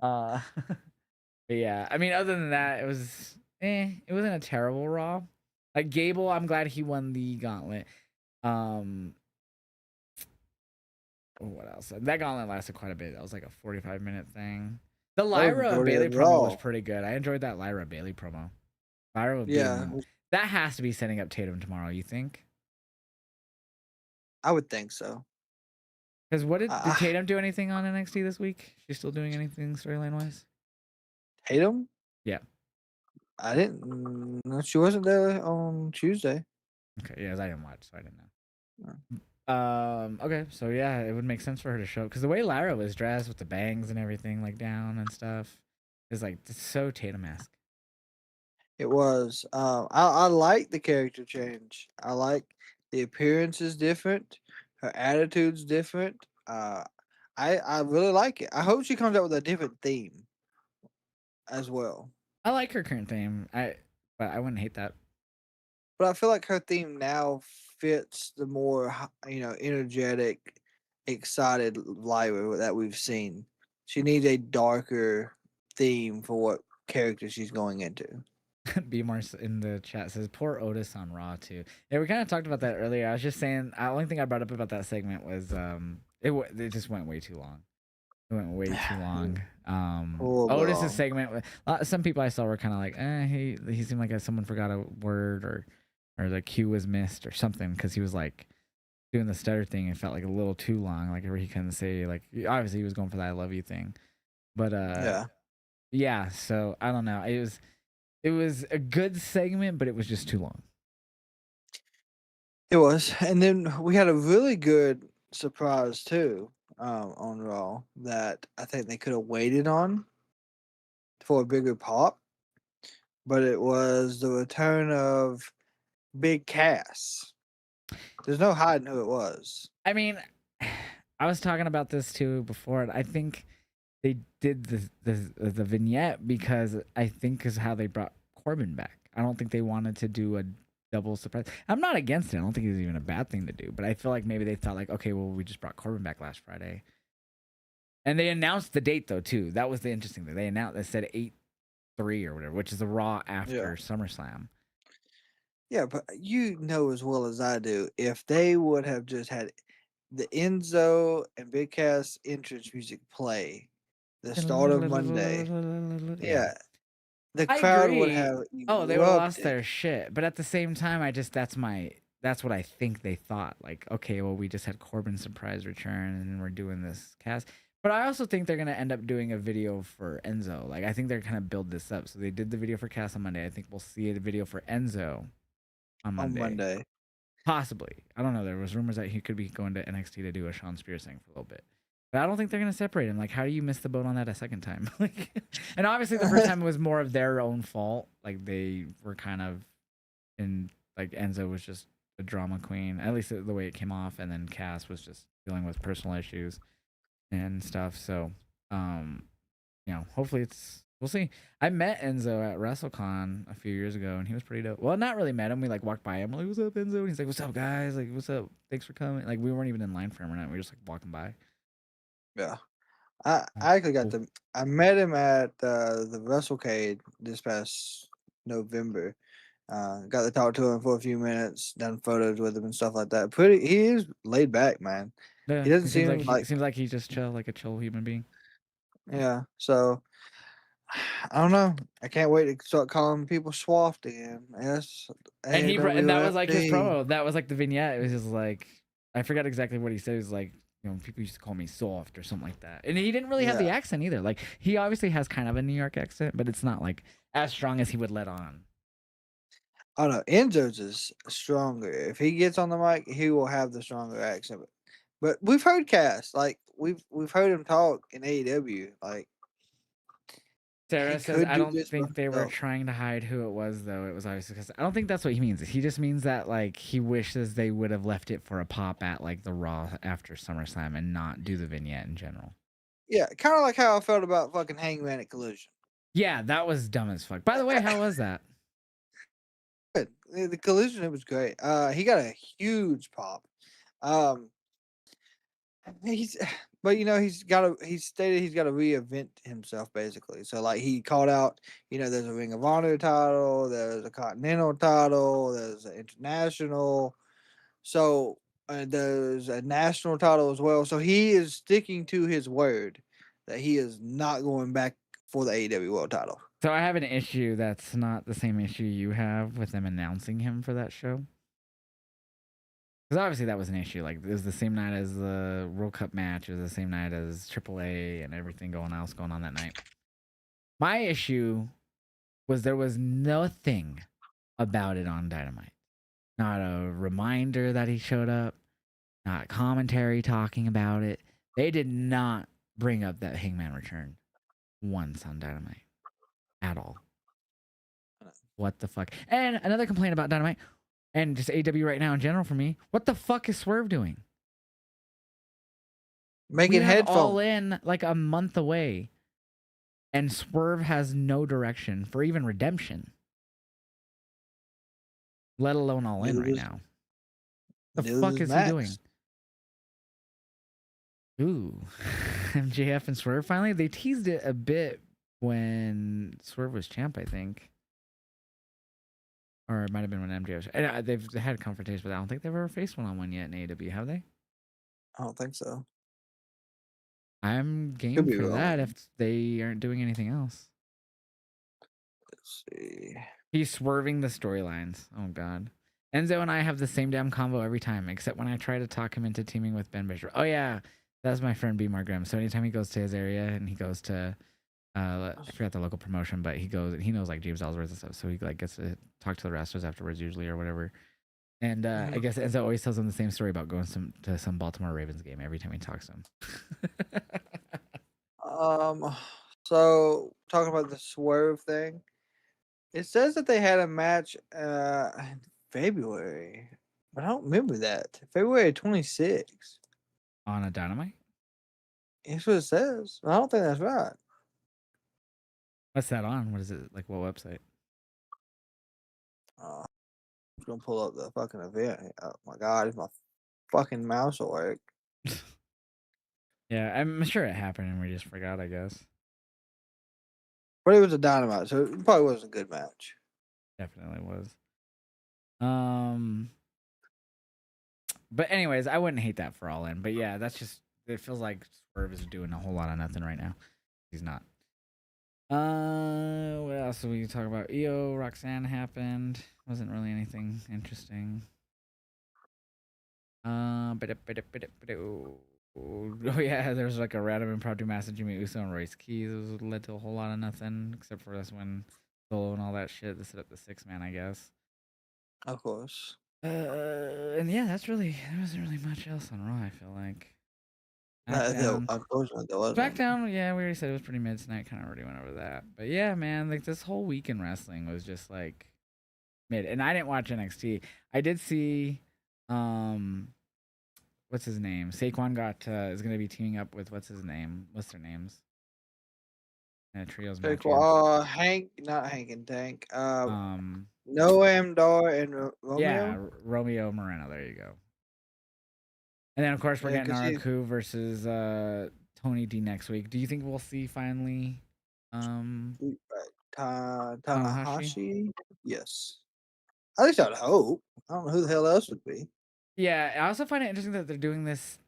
Uh, but yeah, I mean, other than that, it wasn't a terrible Raw. Like Gable, I'm glad he won the gauntlet. Um, what else? That gauntlet lasted quite a bit. That was like a 45-minute thing. The That was Lyra and majority Bailey of promo was Raw. pretty good. I enjoyed that Lyra Bailey promo. Lyra Yeah, being that has to be setting up Tatum tomorrow. You think? I would think so. Because what did Uh, Tatum do anything on NXT this week? She's still doing anything storyline wise? Tatum? Yeah. I didn't. No, she wasn't there on Tuesday. Okay. Yeah, I didn't watch, so I didn't know. No. Okay, so yeah, it would make sense for her to show because the way Lyra was dressed with the bangs and everything like down and stuff is like it's so Tatum-esque. It was. I like the character change. I like the appearance is different. Her attitude's different. I really like it. I hope she comes out with a different theme as well. I like her current theme. But I wouldn't hate that. But I feel like her theme now fits the more energetic, excited Lyra that we've seen. She needs a darker theme for what character she's going into. Be more in the chat says poor Otis on Raw too. Yeah, we kind of talked about that earlier. I was just saying the only thing I brought up about that segment was it just went way too long. It went way too long. Horrible Otis's long. segment. Some people I saw were kind of like, he seemed like someone forgot a word or the cue was missed or something because he was like doing the stutter thing. It felt like a little too long. Like where he couldn't say like obviously he was going for that I love you thing, but Yeah. yeah. So I don't know. It was a good segment, but it was just too long. It was. And then we had a really good surprise too, on Raw that I think they could have waited on for a bigger pop, but it was the return of Big Cass. There's no hiding who it was. I mean, I was talking about this too before. And I think they did the vignette because I think is how they brought Corbin back. I don't think they wanted to do a double surprise. I'm not against it. I don't think it's even a bad thing to do. But I feel like maybe they thought like, okay, well, we just brought Corbin back last Friday, and they announced the date though too. That was the interesting thing. They said 8/3 or whatever, which is the Raw Yeah. after SummerSlam. Yeah, but you know as well as I do, if they would have just had the Enzo and Big Cass entrance music play the start of Monday, Yeah. yeah, the I crowd would agree. have Oh, they would have lost erupted. their shit. But at the same time, that's what I think they thought. Like, okay, well, we just had Corbin's surprise return and we're doing this cast. But I also think they're gonna end up doing a video for Enzo. Like, I think they're gonna build this up. So they did the video for Cass on Monday. I think we'll see a video for Enzo on On Monday. Monday. Possibly. I don't know. There was rumors that he could be going to NXT to do a Sean Spears thing for a little bit. But I don't think they're gonna separate him. Like, how do you miss the boat on that a second time? Like, and obviously the first time it was more of their own fault. Like they were kind of in like Enzo was just a drama queen, at least the way it came off, and then Cass was just dealing with personal issues and stuff. So, um, hopefully we'll see. I met Enzo at WrestleCon a few years ago, and he was pretty dope. Well, not really met him. We like walked by him. Like, what's up, Enzo? And he's like, what's up, guys? Like, what's up? Thanks for coming. Like, we weren't even in line for him or not. We were just like walking by. Yeah. I Oh, I actually got cool. to I met him at the WrestleCade this past November. Got to talk to him for a few minutes, done photos with him and stuff like that. He is laid back, man. Yeah, He doesn't he seems like seem like he's just chill, like a chill human being. yeah. So I don't know. I can't wait to start calling people swaft again. And that was like his SAWFD. promo. That was like the vignette. It was just like I forgot exactly what he said. It was like, people used to call me soft or something like that. And he didn't really have the Yeah. accent either. Like he obviously has kind of a New York accent, but it's not like as strong as he would let on. I don't know. Enzo's is stronger. If he gets on the mic, he will have the stronger accent. But we've heard Cass. Like we've heard him talk in AEW. Like he Sarah says, could I do don't this by think they were himself. trying to hide who it was, though. It was obviously because I don't think that's what he means. He just means that, like, he wishes they would have left it for a pop at, like, the Raw after SummerSlam and not do the vignette in general. Yeah, kind of like how I felt about fucking Hangman at Collision. Yeah, that was dumb as fuck. By the way, how was that? But the Collision, it was great. He got a huge pop. Um, he's, but he stated he's got to reinvent himself basically. So like he called out, there's a Ring of Honor title, there's a Continental title, there's an international. So there's a national title as well. So he is sticking to his word that he is not going back for the AEW World title. So I have an issue that's not the same issue you have with them announcing him for that show. Because obviously that was an issue. Like, it was the same night as the World Cup match. It was the same night as AAA and everything else going on that night. My issue was there was nothing about it on Dynamite. Not a reminder that he showed up, not commentary talking about it. They did not bring up that Hangman return once on Dynamite at all. What the fuck? And another complaint about Dynamite and just AW right now in general for me. What the fuck is Swerve doing? We Making have All headphones. In like a month away, and Swerve has no direction for even redemption, let alone All In Neither right does now. The neither fuck does is he doing? Max. Ooh, MJF and Swerve finally. They teased it a bit when Swerve was champ, I think, or it might have been when MJF was. And they've had confrontations, but I don't think they've ever faced one-on-one yet in AEW, have they? I don't think so. I'm Could game be for wrong. that if they aren't doing anything else. Let's see. He's swerving the storylines. Oh god. Enzo and I have the same damn combo every time, except when I try to talk him into teaming with Ben Bishop. Oh yeah, that's my friend B. Grimm. So anytime he goes to his area and he goes to I forgot the local promotion, but he knows like James Ellsworth and stuff, so he like gets to talk to the wrestlers afterwards usually or whatever. And I Mhm. guess Enzo always tells him the same story about going to some Baltimore Ravens game every time he talks to him. Um, so talking about the swerve thing, it says that they had a match in February, but I don't remember that. February 26th. On a Dynamite? That's what it says. I don't think that's right. What's that on? What is it? Like what website? I'm gonna pull up the fucking event. Oh my god, is my fucking mouse will work? Yeah, I'm sure it happened and we just forgot, I guess. But it was a dynamite, so it probably wasn't a good match. Definitely was. Um, but anyways, I wouldn't hate that for All In. But yeah, that's just it feels like Swerve is doing a whole lot of nothing right now. He's not. What else do we talk about? EO Roxanne happened. Wasn't really anything interesting. Oh yeah, there's like a random impromptu match of Jimmy Uso and Royce Keys. It was led to a whole lot of nothing, except for this when Solo and all that shit. They set up the 6-man, I guess. Of course. And yeah, there wasn't really much else on Raw. I feel like SmackDown. Unfortunately, there wasn't. SmackDown, yeah, we already said it was pretty mid tonight. Kind of already went over that. But yeah, man, like this whole week in wrestling was just like mid. And I didn't watch NXT. I did see, what's his name? Saquon is gonna be teaming up with what's his name? What's their names? In a trios Very match cool. against. Not Hank and Tank. Um, Noam Dar and yeah, Romeo. Romeo Moreno. There you go. And then of course we're Yeah, getting because he Naraku versus Tony D next week. Do you think we'll see finally Tanahashi? Tanahashi. Yes. At least I'd hope. I don't know who the hell else would be. Yeah, I also find it interesting that they're doing this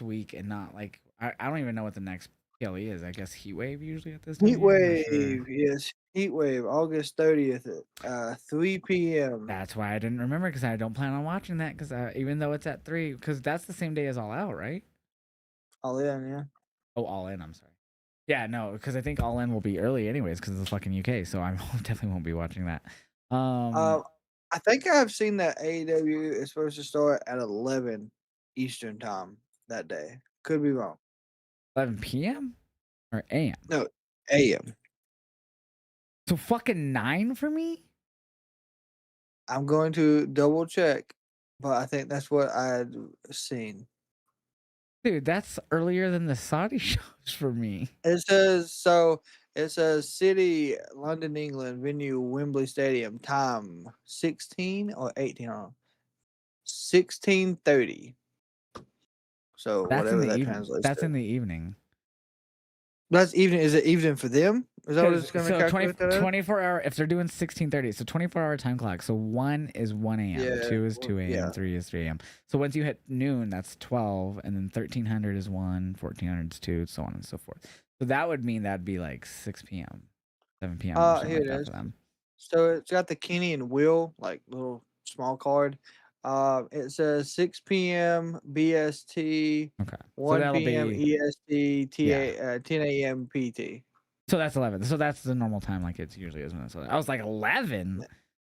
week and not like I don't even know what the next PLE is. I guess Heatwave usually at this time of year. I'm not sure. Heatwave. Yes. Heatwave. August 30th at 3 p.m. That's why I didn't remember because I don't plan on watching that because even though it's at 3, because that's the same day as All Out, right? All in, yeah. Oh, All In. I'm sorry. Yeah, no, because I think All In will be early anyways because it's fucking UK, so I definitely won't be watching that. I think I've seen that AEW is supposed to start at 11 Eastern time that day. Could be wrong. 11 p.m. or a.m. No, AM. So fucking 9 for me. I'm going to double check, but I think that's what I'd seen. Dude, that's earlier than the Saudi shows for me. It says City, London, England, venue, Wembley Stadium, time 16 or 18. I don't know. 16:30. So That's in whatever the that evening. translates That's to. in the evening. That's evening. Is it evening for them? Is that what it's going to So calculate that at? 24 hour, if they're doing 16:30, so 24-hour time clock. So 1 is 1 a.m., Yeah. 2 is 2 a.m., Yeah. 3 is 3 a.m. So once you hit noon, that's 12, and then 1300 is 1, 1400 is 2, so on and so forth. So that would mean that'd be like 6 p.m., 7 p.m. or something Here like it that is. for them. So it's got the Kenny and Will, like little small card. It says 6 p.m. BST, Okay. So 1 that'll p.m. be, EST, yeah. 10 a.m. PT. So that's 11. So that's the normal time like it's usually is when it's 11. I was like 11.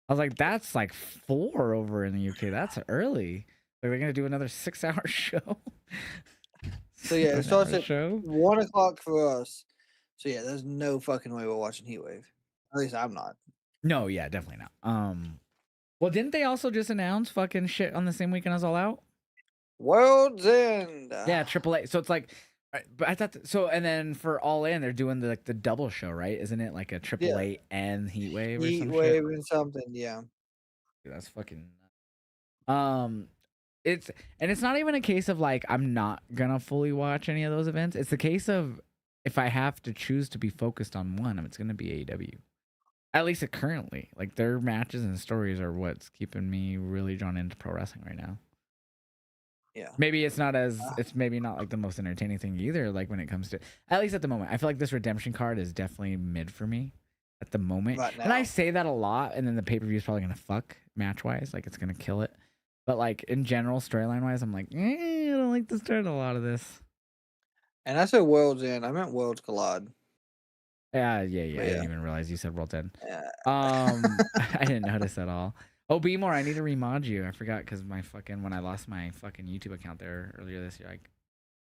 I was like, that's like 4 over in the UK. That's early. Like we're gonna do another 6-hour show. So yeah, it starts at show. 1 o'clock for us. So yeah, there's no fucking way we're watching Heatwave. At least I'm not. No, yeah, definitely not. Well, didn't they also just announce fucking shit on the same weekend as All Out? World's End. Yeah, AAA. So it's like, but I thought so. And then for All In, they're doing the double show, right? Isn't it like a AAA and Heatwave or some shit? Heatwave and something, yeah. Dude, that's fucking. It's it's not even a case of like I'm not gonna fully watch any of those events. It's the case of if I have to choose to be focused on one, it's gonna be AEW. At least currently, like their matches and stories are what's keeping me really drawn into pro wrestling right now. Yeah. Maybe it's maybe not like the most entertaining thing either. Like when it comes to, at least at the moment, I feel like this redemption card is definitely mid for me at the moment. Right now. And I say that a lot, and then the pay per view is probably gonna fuck match wise, like it's gonna kill it. But like in general, storyline wise, I'm like, I don't like the start of a lot of this. And I said World's End. I meant Worlds Collide. Yeah. I Yeah. didn't even realize you said World 10. Yeah. I didn't notice at all. Oh, B more, I need to remod you. I forgot because my fucking when I lost my fucking YouTube account there earlier this year, I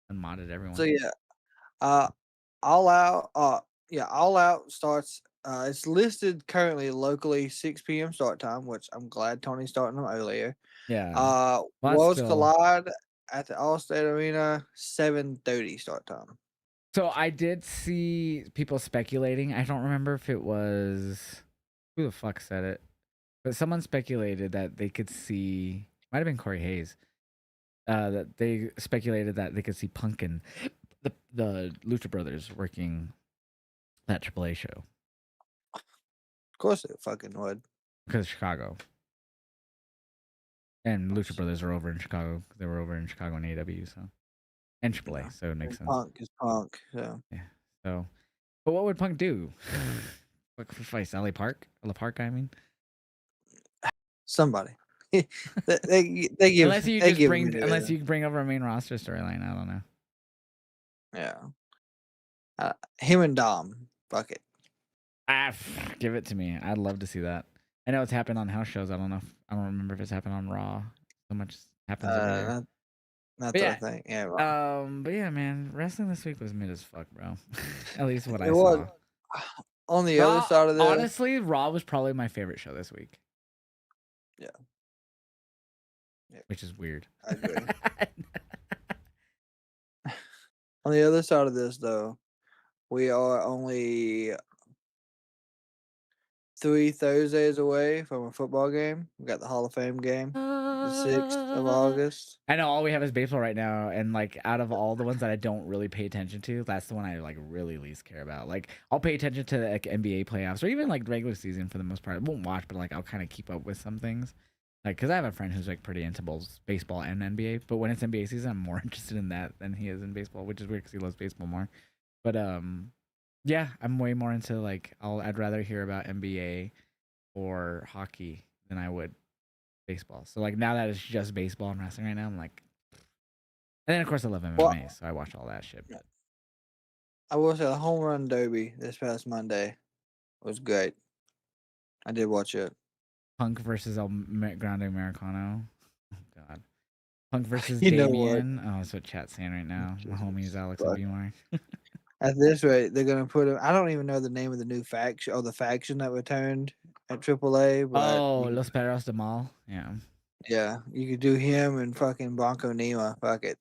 unmodded everyone. So yeah, All Out. All Out starts. It's listed currently locally 6 p.m. start time, which I'm glad Tony's starting them earlier. Yeah. Well, Worlds still... Collide at the Allstate Arena 7:30 start time. So I did see people speculating. I don't remember if it was who the fuck said it, but someone speculated that they could see. Might have been Corey Hayes. That they speculated that they could see Punk and the Lucha Brothers working that AAA show. Of course it fucking would. Because Chicago. And Lucha Brothers are over in Chicago. They were over in Chicago in AEW, so. And AAA, yeah. So it makes sense. Punk is Punk, so. Yeah. So, but what would Punk do? Sacrifice LA Park? LA Park, I mean? Somebody. they give unless you just bring unless you bring over a main roster storyline, I don't know. Yeah. Him and Dom. Fuck it. Give it to me. I'd love to see that. I know it's happened on house shows. I don't remember if it's happened on Raw. So much happens over there. That's But the yeah, thing. Yeah, right. but yeah, man, wrestling this week was mid as fuck, bro. At least what It I was. saw. On the other Raw, side of this, honestly, Raw was probably my favorite show this week, yeah, yeah, which is weird. I agree. On the other side of this, though, we are only 3 Thursdays away from a football game. We got the Hall of Fame game, the 6th of August. I know all we have is baseball right now, and like out of all the ones that I don't really pay attention to, that's the one I like really least care about. Like I'll pay attention to like NBA playoffs or even like regular season for the most part. I won't watch, but like I'll kind of keep up with some things. Like, cause I have a friend who's like pretty into both baseball and NBA, but when it's NBA season, I'm more interested in that than he is in baseball, which is weird because he loves baseball more. But yeah, I'm way more into like I'd rather hear about NBA or hockey than I would baseball. So like now that it's just baseball and wrestling right now, I'm like, and then of course I love Well, MMA, so I watch all that shit. But I will say the home run derby this past Monday was great. I did watch it. Punk versus Grande Americano. Oh God. Punk versus You know what? Damien. Oh, that's what chat's saying right now. My homie is Alex and Fuck. Bmar. At this rate, they're gonna put him. I don't even know the name of the new faction or the faction that returned at AAA, but Oh, Los Perros de Mal. Yeah. yeah, you could do him and fucking Bronco Nima. Fuck it.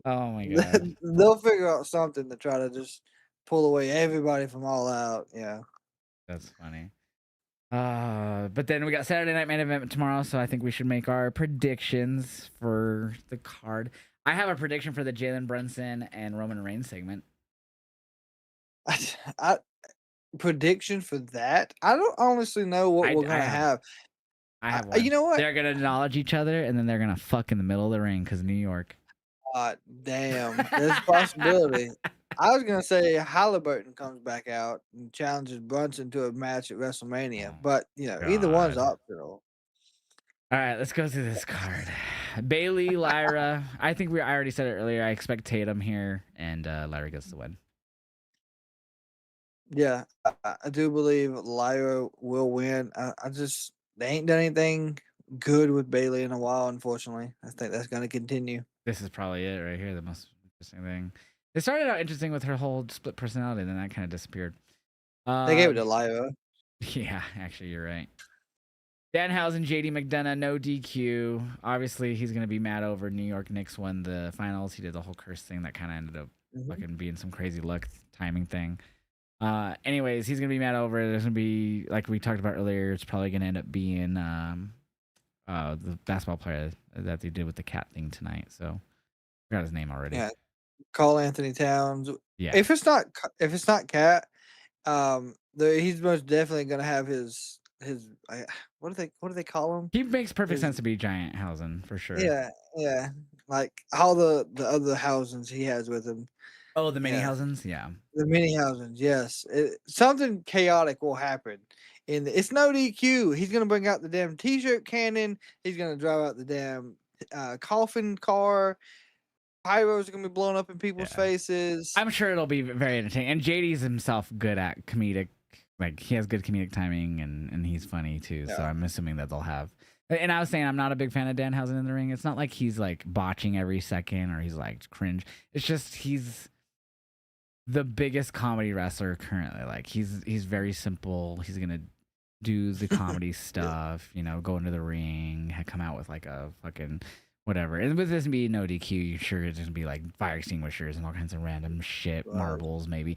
Oh my God. They'll figure out something to try to just pull away everybody from All Out. Yeah. That's funny. But then we got Saturday Night Main Event tomorrow, so I think we should make our predictions for the card. I have a prediction for the Jalen Brunson and Roman Reigns segment. I prediction for that. I don't honestly know what we're gonna have. I have one. You know what? They're gonna acknowledge each other, and then they're gonna fuck in the middle of the ring because New York. Damn, there's a possibility. I was gonna say Halliburton comes back out and challenges Brunson to a match at WrestleMania, Oh, but either one's God. optional. All right, let's go through this card. Bailey, Lyra. I think I already said it earlier. I expect Tatum here, and Lyra gets the win. Yeah, I do believe Lyra will win. They ain't done anything good with Bailey in a while, unfortunately. I think that's gonna continue. This is probably it right here. The most interesting thing. They started out interesting with her whole split personality, and then that kind of disappeared. They gave it to Lyra. Yeah, actually, you're right. Danhausen, JD McDonough, no DQ. Obviously, he's gonna be mad over New York Knicks won the finals. He did the whole curse thing that kind of ended up fucking being some crazy luck timing thing. Anyways, he's gonna be mad over it. There's gonna be, like we talked about earlier, it's probably gonna end up being the basketball player that they did with the cat thing tonight. So I forgot his name already. Yeah, Carl Anthony Towns. Yeah. If it's not Cat, he's most definitely gonna have his what do they call him? He makes perfect sense to be Giant Hausen for sure. Yeah, like all the other Housens he has with him. Oh, the mini Yeah. Hausens? Yeah. The mini Housens, yes. Something chaotic will happen. And it's no DQ. He's gonna bring out the damn t-shirt cannon. He's gonna drive out the damn coffin car. Pyros are gonna be blown up in people's faces. I'm sure it'll be very entertaining. And JD's himself good at comedic, like he has good comedic timing and he's funny too. So I'm assuming that they'll have. And I was saying I'm not a big fan of Danhausen in the ring. It's not like he's like botching every second or he's like cringe. It's just he's the biggest comedy wrestler currently. Like he's very simple. He's gonna do the comedy stuff, go into the ring, come out with like a fucking whatever. And with this being no DQ, you're sure it's gonna be like fire extinguishers and all kinds of random shit, marbles maybe.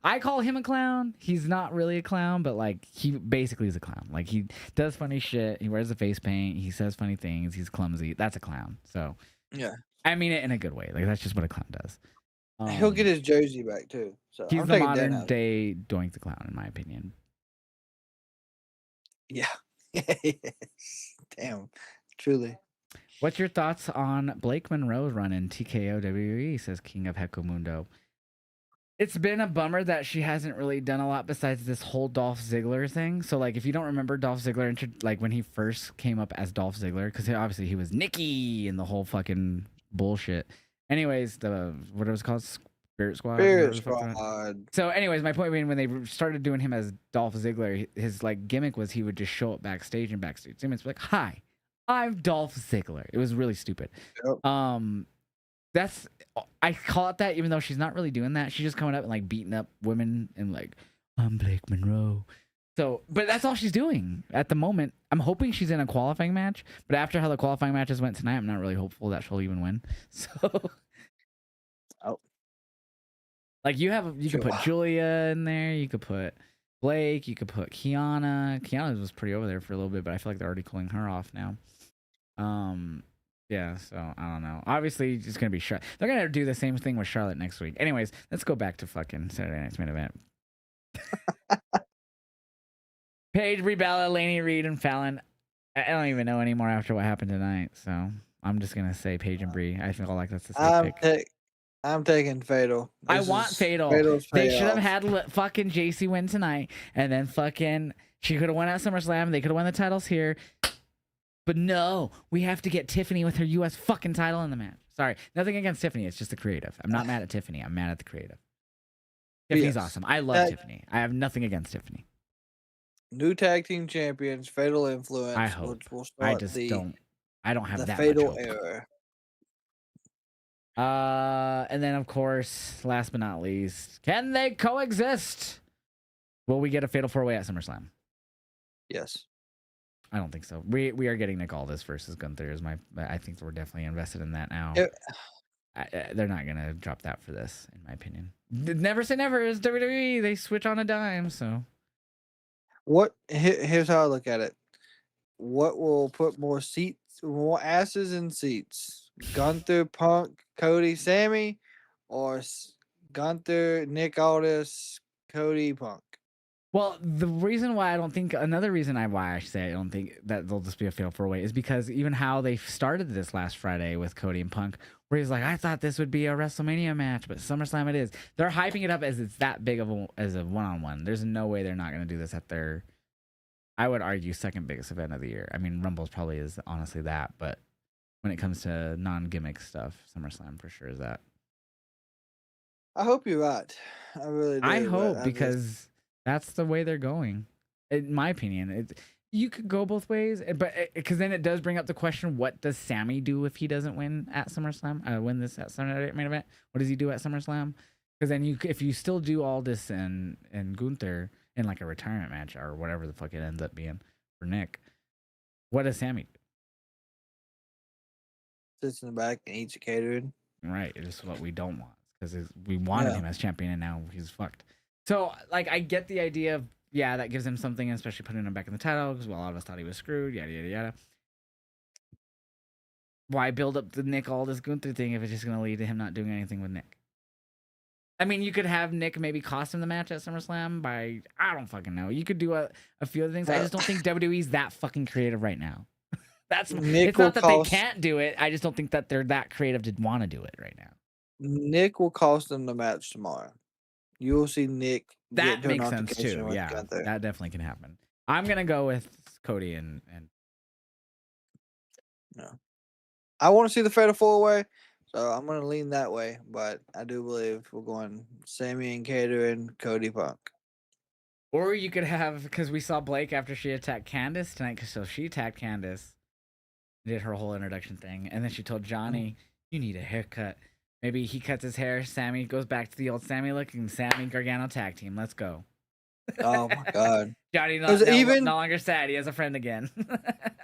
I call him a clown. He's not really a clown, but like he basically is a clown. Like he does funny shit. He wears the face paint. He says funny things. He's clumsy. That's a clown. So yeah, I mean it in a good way. Like that's just what a clown does. He'll get his jersey back too. So He's I'm the taking modern Danhausen. day Doink the Clown, in my opinion. Yeah. Damn. Truly. What's your thoughts on Blake Monroe's run in TKO WWE? Says King of Heco Mundo. It's been a bummer that she hasn't really done a lot besides this whole Dolph Ziggler thing. So, like, if you don't remember Dolph Ziggler, like when he first came up as Dolph Ziggler, because obviously he was Nikki and the whole fucking bullshit. Anyways, what it was called, Spirit Squad. Spirit Squad. So, anyways, my point being, when they started doing him as Dolph Ziggler, his like gimmick was he would just show up backstage and backstage segments, be like, "Hi, I'm Dolph Ziggler. It was really stupid. Yep. That's I call it that even though she's not really doing that. She's just coming up and like beating up women and like I'm Blake Monroe. So, but that's all she's doing at the moment. I'm hoping she's in a qualifying match, but after how the qualifying matches went tonight, I'm not really hopeful that she'll even win. So, Oh, like you could put Julia in there, you could put Blake, you could put Kiana. Kiana was pretty over there for a little bit, but I feel like they're already cooling her off now. Yeah, so I don't know. Obviously, it's gonna be Charlotte. They're gonna do the same thing with Charlotte next week. Anyways, let's go back to fucking Saturday Night's Main Event. Paige, Brie Bella, Laney Reed, and Fallon. I don't even know anymore after what happened tonight, so I'm just gonna say Paige and Brie. I feel like that's the safe pick. I'm taking Fatal. I want Fatal. They should have had fucking JC win tonight, and then fucking she could have won at SummerSlam. They could have won the titles here. But no, we have to get Tiffany with her U.S. fucking title in the match. Sorry, nothing against Tiffany. It's just the creative. I'm not mad at Tiffany. I'm mad at the creative. Tiffany's awesome. I love Tiffany. I have nothing against Tiffany. New tag team champions, Fatal Influence. I hope. I don't have that Fatal much hope. Era. And then of course, last but not least, can they coexist? Will we get a Fatal 4-Way at SummerSlam? Yes. I don't think so. We are getting Nick Aldis versus Gunther. I think we're definitely invested in that now. They're not gonna drop that for this, in my opinion. Never say never is WWE. They switch on a dime. So, here's how I look at it. What will put more asses in seats? Gunther, Punk, Cody, Sammy, or Gunther, Nick Aldis, Cody, Punk? Well, another reason why I say I don't think that they'll just be a Fatal 4-Way is because even how they started this last Friday with Cody and Punk, where he's like, I thought this would be a WrestleMania match, but SummerSlam it is. They're hyping it up as it's that big of as a one-on-one. There's no way they're not going to do this at their, I would argue, second biggest event of the year. I mean, Rumble's probably is honestly that, but when it comes to non-gimmick stuff, SummerSlam for sure is that. I hope you're right. I really do. I hope because that's the way they're going, in my opinion. You could go both ways, but because then it does bring up the question: what does Sammy do if he doesn't win at SummerSlam? Win this at Saturday Main Event? What does he do at SummerSlam? Because then if you still do all this and Gunther in like a retirement match or whatever the fuck it ends up being for Nick, what does Sammy do? Sits in the back and eats a catering. Right, it's what we don't want because we wanted him as champion and now he's fucked. So, like, I get the idea of, that gives him something, especially putting him back in the title, because a lot of us thought he was screwed, yada, yada, yada. Why build up the Nick Aldis Gunther thing if it's just going to lead to him not doing anything with Nick? I mean, you could have Nick maybe cost him the match at SummerSlam by, I don't fucking know. You could do a few other things. I just don't think WWE's that fucking creative right now. It's not that they can't do it. I just don't think that they're that creative to want to do it right now. Nick will cost them the match tomorrow. You will see Nick. That makes sense too. Yeah, that definitely can happen. I'm gonna go with Cody and. No, I want to see the Fatal 4-Way, so I'm gonna lean that way. But I do believe we're going Sammy and Cater and Cody Punk. Or you could have, because we saw Blake after she attacked Candice tonight. So she attacked Candice, did her whole introduction thing, and then she told Johnny, "You need a haircut." Maybe he cuts his hair. Sammy goes back to the old Sammy look, and Sammy Gargano tag team. Let's go. Oh my god. Johnny no longer sad. He has a friend again.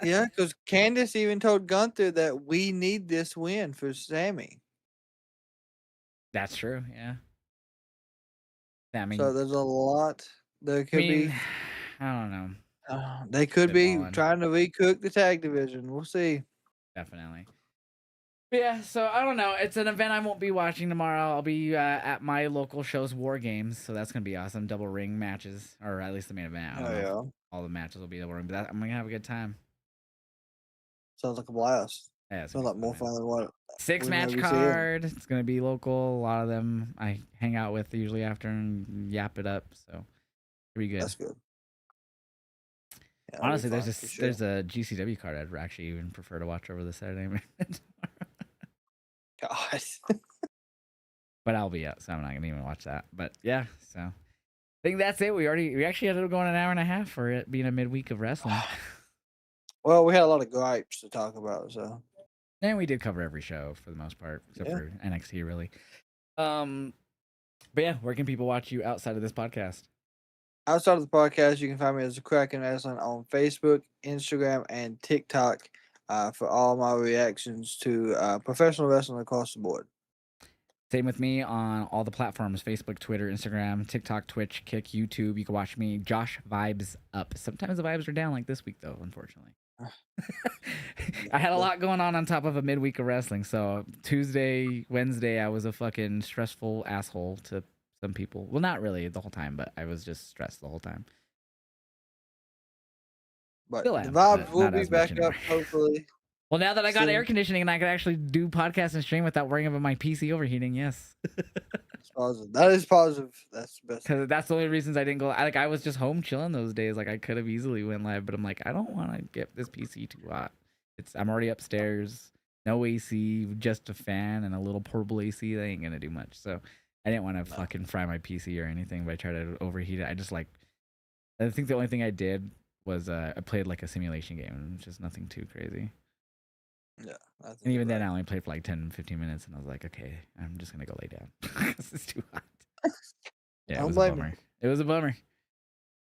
Yeah, because Candice even told Gunther that we need this win for Sammy. That's true. Yeah. Sammy. So there's a lot. There could be. I don't know. They could be trying to recook the tag division. We'll see. Definitely. But yeah, so I don't know. It's an event I won't be watching tomorrow. I'll be at my local show's War Games, so that's gonna be awesome. Double ring matches, or at least the main event. All the matches will be double ring, but I'm gonna have a good time. Sounds like a blast. Yeah, it's sounds like more fun than what. 6-match card. It's gonna be local. A lot of them I hang out with usually after and yap it up. So it'll be good. That's good. Yeah, honestly, there's a GCW card I'd actually even prefer to watch over the Saturday night. God. But I'll be out, so I'm not gonna even watch that. But yeah, so I think that's it. We actually ended up going an hour and a half for it being a midweek of wrestling. Well, we had a lot of gripes to talk about, so And we did cover every show for the most part, except yeah. for NXT, really. But yeah, where can people watch you outside of this podcast? Outside of the podcast, you can find me as Kraken Wrestling on Facebook, Instagram, and TikTok for all my reactions to professional wrestling across the board. Same with me on all the platforms: Facebook, Twitter, Instagram, TikTok, Twitch, Kick, YouTube. You can watch me, Josh Vibes Up. Sometimes the vibes are down, like this week, though, unfortunately. I had a lot going on top of a midweek of wrestling. So Tuesday, Wednesday, I was a fucking stressful asshole to some people. Well, not really the whole time, but I was just stressed the whole time. But Still the am, vibes but will not be as much back up, anymore. hopefully. Well, now that I got soon. air conditioning and I can actually do podcast and stream without worrying about my PC overheating, yes. It's positive. That is positive. That's the best. Because that's the only reasons I didn't go. I was just home chilling those days. Like I could have easily went live, but I'm like, I don't want to get this PC too hot. I'm already upstairs, no AC, just a fan and a little portable AC. That ain't gonna do much. So I didn't want to fucking fry my PC or anything by trying to overheat it. I think the only thing I did was I played like a simulation game, just nothing too crazy. Yeah. And even then, I only played for like 10, 15 minutes, and I was like, okay, I'm just gonna go lay down. This is too hot. Yeah, it was a bummer. It was a bummer.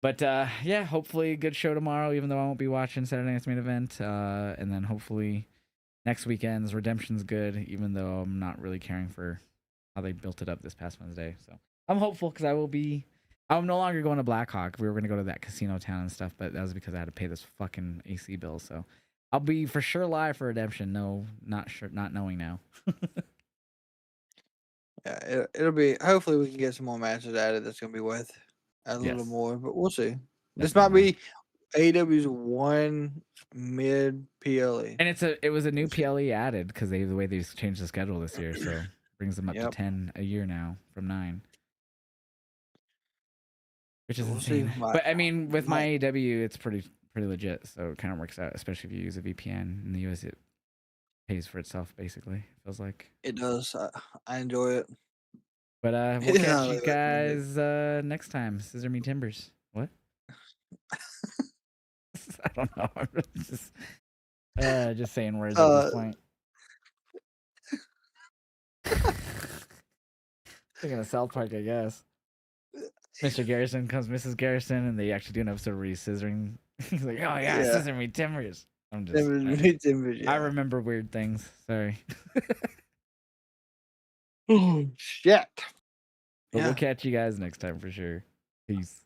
But yeah, hopefully a good show tomorrow, even though I won't be watching Saturday Night's Main Event. And then hopefully next weekend's Redemption's good, even though I'm not really caring for how they built it up this past Wednesday. So I'm hopeful because I'm no longer going to Blackhawk. We were going to go to that casino town and stuff, but that was because I had to pay this fucking AC bill. So I'll be for sure live for Redemption. No, not sure, not knowing now. Yeah, it'll be. Hopefully, we can get some more matches added. That's gonna be worth a little Yes. more, but we'll see. This Definitely. might be AEW's one mid PLE, And it was a new PLE added because the way they changed the schedule this year, so brings them up to 10 a year now from 9, which is insane. But I mean, with my AEW, it's pretty legit, so it kind of works out, especially if you use a VPN in the US. It pays for itself, basically. Feels like it does. I enjoy it. But we'll catch you guys next time. Scissor me timbers. What? I don't know. I'm just saying words at this point. Thinking of South Park, I guess. Mr. Garrison comes Mrs. Garrison, and they actually do an episode where he's scissoring. He's like, "Oh yeah, scissor me timbers." I'm just. I remember weird things. Sorry. Oh shit. But we'll catch you guys next time for sure. Peace.